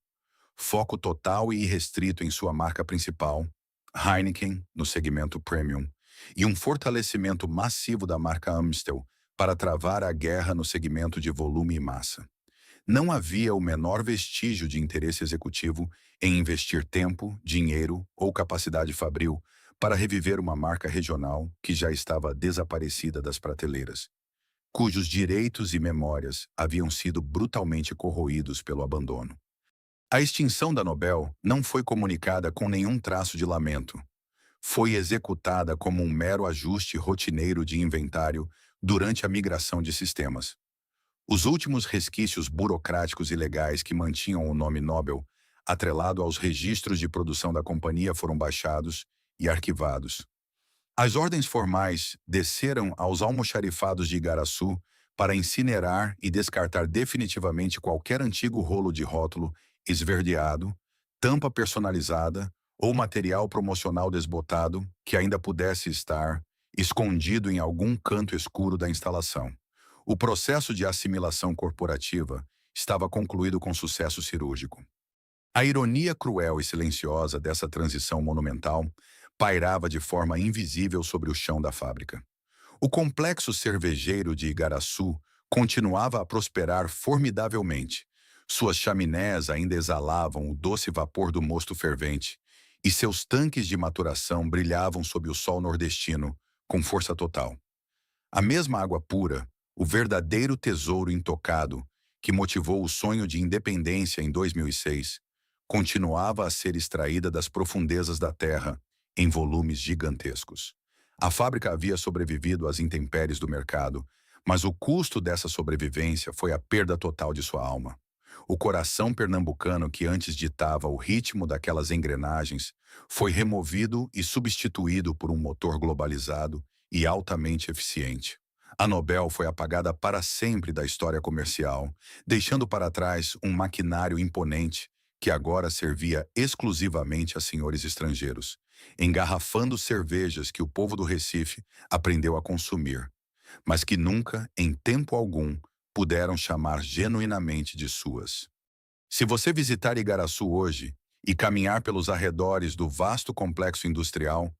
Foco total e irrestrito em sua marca principal, Heineken, no segmento premium, e um fortalecimento massivo da marca Amstel para travar a guerra no segmento de volume e massa. Não havia o menor vestígio de interesse executivo em investir tempo, dinheiro ou capacidade fabril para reviver uma marca regional que já estava desaparecida das prateleiras, cujos direitos e memórias haviam sido brutalmente corroídos pelo abandono. A extinção da Nobel não foi comunicada com nenhum traço de lamento. Foi executada como um mero ajuste rotineiro de inventário durante a migração de sistemas. Os últimos resquícios burocráticos e legais que mantinham o nome Nobel, atrelado aos registros de produção da companhia, foram baixados e arquivados. As ordens formais desceram aos almoxarifados de Igaraçu para incinerar e descartar definitivamente qualquer antigo rolo de rótulo esverdeado, tampa personalizada ou material promocional desbotado que ainda pudesse estar escondido em algum canto escuro da instalação. O processo de assimilação corporativa estava concluído com sucesso cirúrgico. A ironia cruel e silenciosa dessa transição monumental pairava de forma invisível sobre o chão da fábrica. O complexo cervejeiro de Igaraçu continuava a prosperar formidavelmente. Suas chaminés ainda exalavam o doce vapor do mosto fervente, e seus tanques de maturação brilhavam sob o sol nordestino, com força total. A mesma água pura, o verdadeiro tesouro intocado, que motivou o sonho de independência em 2006, continuava a ser extraída das profundezas da terra, em volumes gigantescos. A fábrica havia sobrevivido às intempéries do mercado, mas o custo dessa sobrevivência foi a perda total de sua alma. O coração pernambucano que antes ditava o ritmo daquelas engrenagens foi removido e substituído por um motor globalizado e altamente eficiente. A Nobel foi apagada para sempre da história comercial, deixando para trás um maquinário imponente que agora servia exclusivamente a senhores estrangeiros, engarrafando cervejas que o povo do Recife aprendeu a consumir, mas que nunca, em tempo algum, puderam chamar genuinamente de suas. Se você visitar Igaraçu hoje e caminhar pelos arredores do vasto complexo industrial,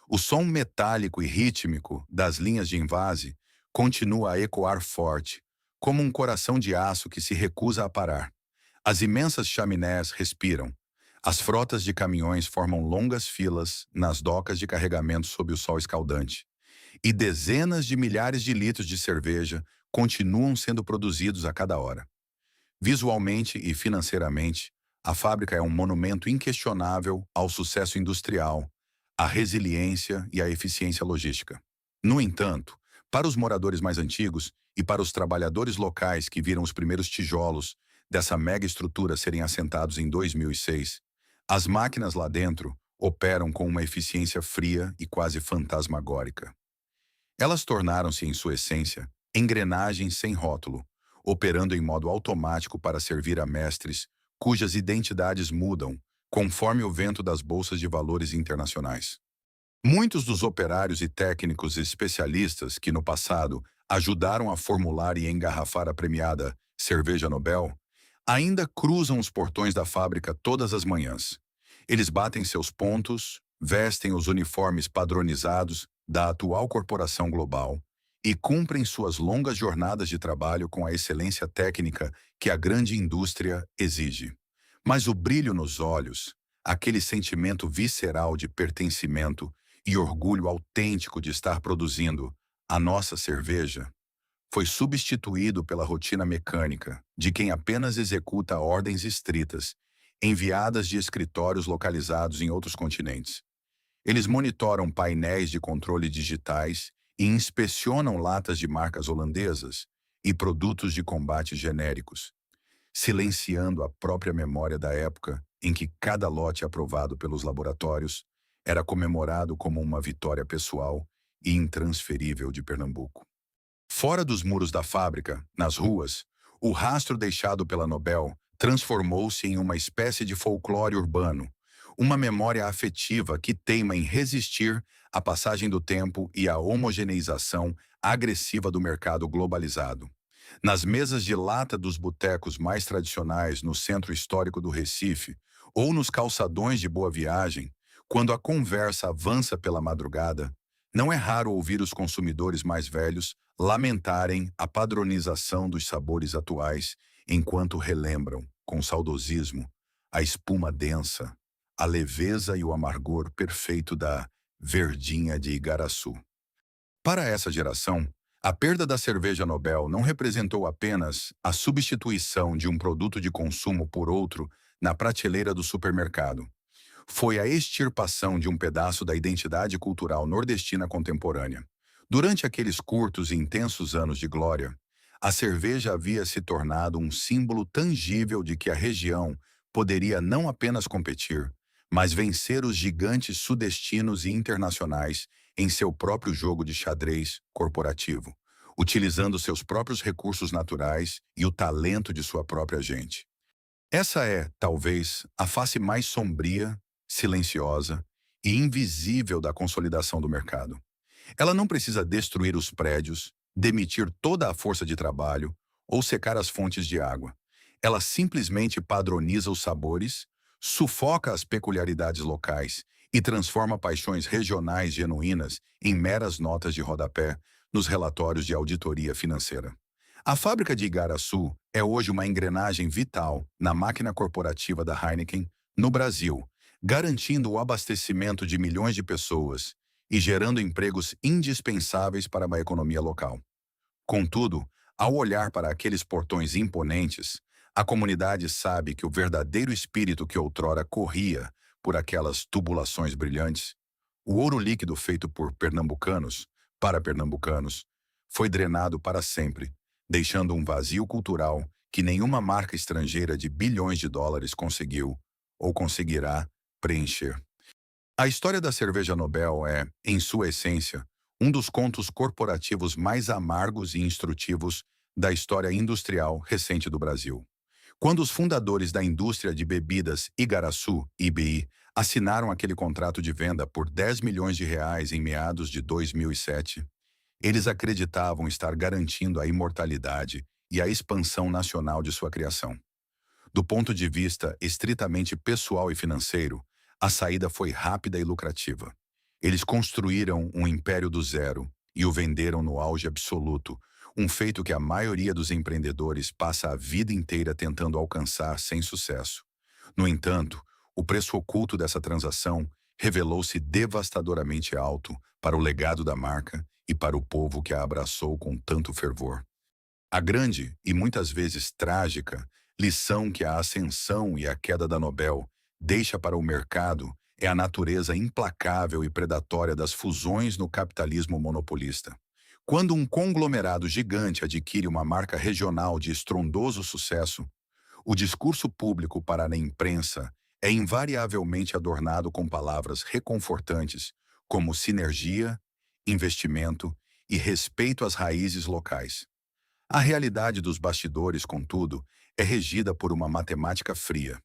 o som metálico e rítmico das linhas de envase continua a ecoar forte, como um coração de aço que se recusa a parar. As imensas chaminés respiram. As frotas de caminhões formam longas filas nas docas de carregamento sob o sol escaldante. E dezenas de milhares de litros de cerveja continuam sendo produzidos a cada hora. Visualmente e financeiramente, a fábrica é um monumento inquestionável ao sucesso industrial, à resiliência e à eficiência logística. No entanto, para os moradores mais antigos e para os trabalhadores locais que viram os primeiros tijolos dessa mega estrutura serem assentados em 2006, as máquinas lá dentro operam com uma eficiência fria e quase fantasmagórica. Elas tornaram-se, em sua essência, engrenagens sem rótulo, operando em modo automático para servir a mestres cujas identidades mudam conforme o vento das bolsas de valores internacionais. Muitos dos operários e técnicos especialistas que, no passado, ajudaram a formular e engarrafar a premiada Cerveja Nobel, ainda cruzam os portões da fábrica todas as manhãs. Eles batem seus pontos, vestem os uniformes padronizados da atual corporação global e cumprem suas longas jornadas de trabalho com a excelência técnica que a grande indústria exige. Mas o brilho nos olhos, aquele sentimento visceral de pertencimento e orgulho autêntico de estar produzindo a nossa cerveja, foi substituído pela rotina mecânica de quem apenas executa ordens estritas, enviadas de escritórios localizados em outros continentes. Eles monitoram painéis de controle digitais e inspecionam latas de marcas holandesas e produtos de combate genéricos, silenciando a própria memória da época em que cada lote aprovado pelos laboratórios era comemorado como uma vitória pessoal e intransferível de Pernambuco. Fora dos muros da fábrica, nas ruas, o rastro deixado pela Nobel transformou-se em uma espécie de folclore urbano, uma memória afetiva que teima em resistir à passagem do tempo e à homogeneização agressiva do mercado globalizado. Nas mesas de lata dos botecos mais tradicionais no centro histórico do Recife, ou nos calçadões de Boa Viagem, quando a conversa avança pela madrugada, não é raro ouvir os consumidores mais velhos lamentarem a padronização dos sabores atuais enquanto relembram, com saudosismo, a espuma densa, a leveza e o amargor perfeito da verdinha de Igaraçu. Para essa geração, a perda da cerveja Nobel não representou apenas a substituição de um produto de consumo por outro na prateleira do supermercado. Foi a extirpação de um pedaço da identidade cultural nordestina contemporânea. Durante aqueles curtos e intensos anos de glória, a cerveja havia se tornado um símbolo tangível de que a região poderia não apenas competir, mas vencer os gigantes sudestinos e internacionais em seu próprio jogo de xadrez corporativo, utilizando seus próprios recursos naturais e o talento de sua própria gente. Essa é, talvez, a face mais sombria, silenciosa e invisível da consolidação do mercado. Ela não precisa destruir os prédios, demitir toda a força de trabalho ou secar as fontes de água. Ela simplesmente padroniza os sabores, sufoca as peculiaridades locais e transforma paixões regionais genuínas em meras notas de rodapé nos relatórios de auditoria financeira. A fábrica de Igaraçu é hoje uma engrenagem vital na máquina corporativa da Heineken no Brasil, garantindo o abastecimento de milhões de pessoas e gerando empregos indispensáveis para uma economia local. Contudo, ao olhar para aqueles portões imponentes, a comunidade sabe que o verdadeiro espírito que outrora corria por aquelas tubulações brilhantes, o ouro líquido feito por pernambucanos, para pernambucanos, foi drenado para sempre, deixando um vazio cultural que nenhuma marca estrangeira de bilhões de dólares conseguiu ou conseguirá preencher. A história da cerveja Nobel é, em sua essência, um dos contos corporativos mais amargos e instrutivos da história industrial recente do Brasil. Quando os fundadores da indústria de bebidas Igaraçu, IBI, assinaram aquele contrato de venda por 10 milhões de reais em meados de 2007, eles acreditavam estar garantindo a imortalidade e a expansão nacional de sua criação. Do ponto de vista estritamente pessoal e financeiro, a saída foi rápida e lucrativa. Eles construíram um império do zero e o venderam no auge absoluto, um feito que a maioria dos empreendedores passa a vida inteira tentando alcançar sem sucesso. No entanto, o preço oculto dessa transação revelou-se devastadoramente alto para o legado da marca e para o povo que a abraçou com tanto fervor. A grande e muitas vezes trágica lição que a ascensão e a queda da Nobel deixa para o mercado é a natureza implacável e predatória das fusões no capitalismo monopolista. Quando um conglomerado gigante adquire uma marca regional de estrondoso sucesso, o discurso público para a imprensa é invariavelmente adornado com palavras reconfortantes como sinergia, investimento e respeito às raízes locais. A realidade dos bastidores, contudo, é regida por uma matemática fria.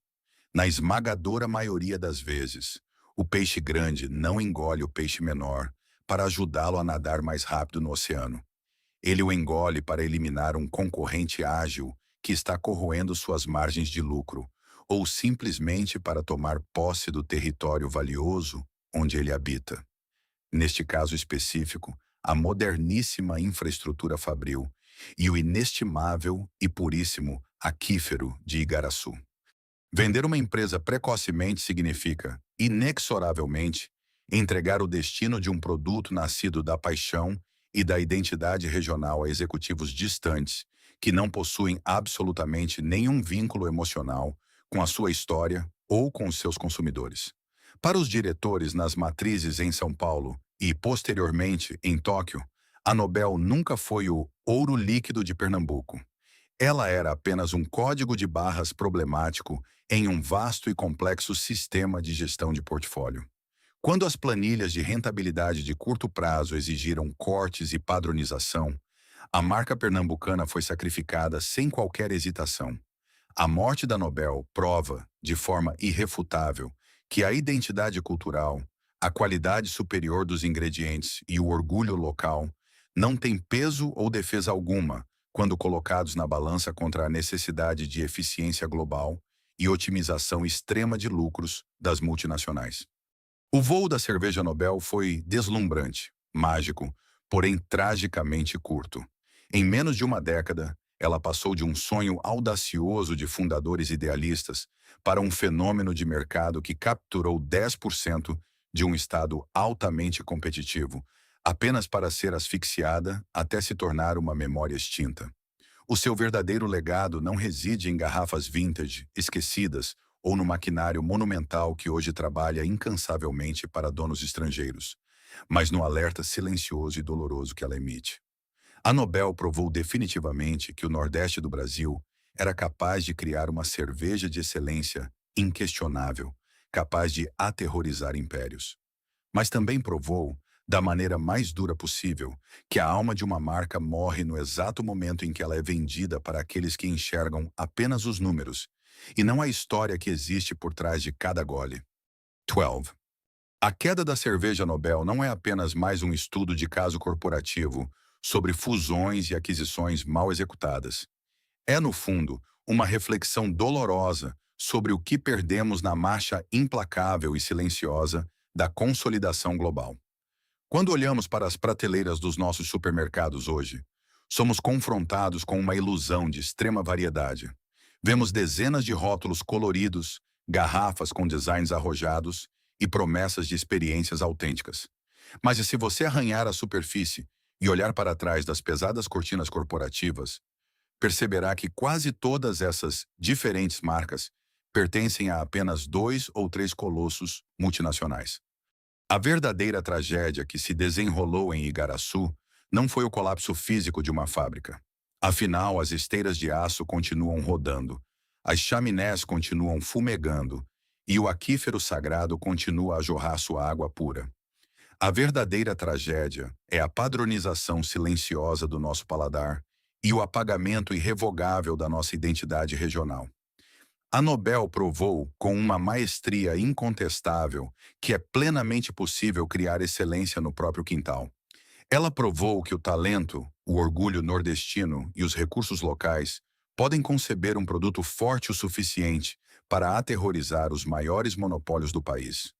Na esmagadora maioria das vezes, o peixe grande não engole o peixe menor para ajudá-lo a nadar mais rápido no oceano. Ele o engole para eliminar um concorrente ágil que está corroendo suas margens de lucro, ou simplesmente para tomar posse do território valioso onde ele habita. Neste caso específico, a moderníssima infraestrutura fabril e o inestimável e puríssimo aquífero de Igaraçu. Vender uma empresa precocemente significa, inexoravelmente, entregar o destino de um produto nascido da paixão e da identidade regional a executivos distantes que não possuem absolutamente nenhum vínculo emocional com a sua história ou com os seus consumidores. Para os diretores nas matrizes em São Paulo e, posteriormente, em Tóquio, a Nobel nunca foi o ouro líquido de Pernambuco. Ela era apenas um código de barras problemático em um vasto e complexo sistema de gestão de portfólio. Quando as planilhas de rentabilidade de curto prazo exigiram cortes e padronização, a marca pernambucana foi sacrificada sem qualquer hesitação. A morte da Nobel prova, de forma irrefutável, que a identidade cultural, a qualidade superior dos ingredientes e o orgulho local não têm peso ou defesa alguma quando colocados na balança contra a necessidade de eficiência global e otimização extrema de lucros das multinacionais. O voo da cerveja Nobel foi deslumbrante, mágico, porém tragicamente curto. Em menos de uma década, ela passou de um sonho audacioso de fundadores idealistas para um fenômeno de mercado que capturou 10% de um estado altamente competitivo, apenas para ser asfixiada até se tornar uma memória extinta. O seu verdadeiro legado não reside em garrafas vintage, esquecidas, ou no maquinário monumental que hoje trabalha incansavelmente para donos estrangeiros, mas no alerta silencioso e doloroso que ela emite. A Nobel provou definitivamente que o Nordeste do Brasil era capaz de criar uma cerveja de excelência inquestionável, capaz de aterrorizar impérios. Mas também provou, da maneira mais dura possível, que a alma de uma marca morre no exato momento em que ela é vendida para aqueles que enxergam apenas os números, e não a história que existe por trás de cada gole. 12. A queda da cerveja Nobel não é apenas mais um estudo de caso corporativo sobre fusões e aquisições mal executadas. É, no fundo, uma reflexão dolorosa sobre o que perdemos na marcha implacável e silenciosa da consolidação global. Quando olhamos para as prateleiras dos nossos supermercados hoje, somos confrontados com uma ilusão de extrema variedade. Vemos dezenas de rótulos coloridos, garrafas com designs arrojados e promessas de experiências autênticas. Mas e se você arranhar a superfície e olhar para trás das pesadas cortinas corporativas, perceberá que quase todas essas diferentes marcas pertencem a apenas 2 ou 3 colossos multinacionais. A verdadeira tragédia que se desenrolou em Igaraçu não foi o colapso físico de uma fábrica. Afinal, as esteiras de aço continuam rodando, as chaminés continuam fumegando e o aquífero sagrado continua a jorrar sua água pura. A verdadeira tragédia é a padronização silenciosa do nosso paladar e o apagamento irrevogável da nossa identidade regional. A Nobel provou, com uma maestria incontestável, que é plenamente possível criar excelência no próprio quintal. Ela provou que o talento, o orgulho nordestino e os recursos locais podem conceber um produto forte o suficiente para aterrorizar os maiores monopólios do país.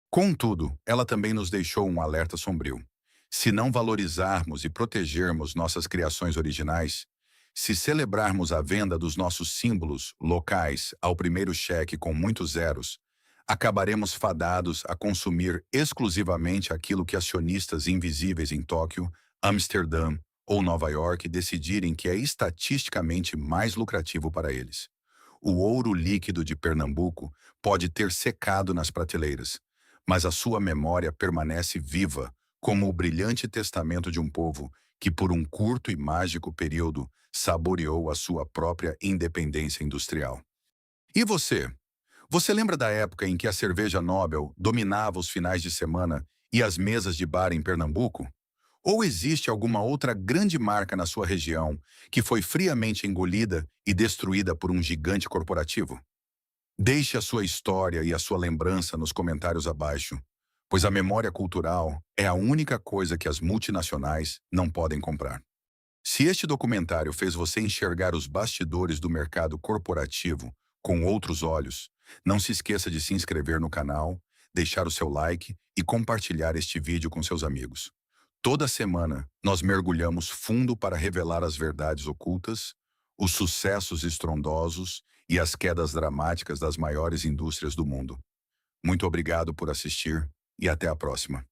Contudo, ela também nos deixou um alerta sombrio. Se não valorizarmos e protegermos nossas criações originais, se celebrarmos a venda dos nossos símbolos locais ao primeiro cheque com muitos zeros, acabaremos fadados a consumir exclusivamente aquilo que acionistas invisíveis em Tóquio, Amsterdã ou Nova York decidirem que é estatisticamente mais lucrativo para eles. O ouro líquido de Pernambuco pode ter secado nas prateleiras, mas a sua memória permanece viva como o brilhante testamento de um povo que por um curto e mágico período saboreou a sua própria independência industrial. E você? Você lembra da época em que a cerveja Nobel dominava os finais de semana e as mesas de bar em Pernambuco? Ou existe alguma outra grande marca na sua região que foi friamente engolida e destruída por um gigante corporativo? Deixe a sua história e a sua lembrança nos comentários abaixo, pois a memória cultural é a única coisa que as multinacionais não podem comprar. Se este documentário fez você enxergar os bastidores do mercado corporativo com outros olhos, não se esqueça de se inscrever no canal, deixar o seu like e compartilhar este vídeo com seus amigos. Toda semana, nós mergulhamos fundo para revelar as verdades ocultas, os sucessos estrondosos e as quedas dramáticas das maiores indústrias do mundo. Muito obrigado por assistir e até a próxima.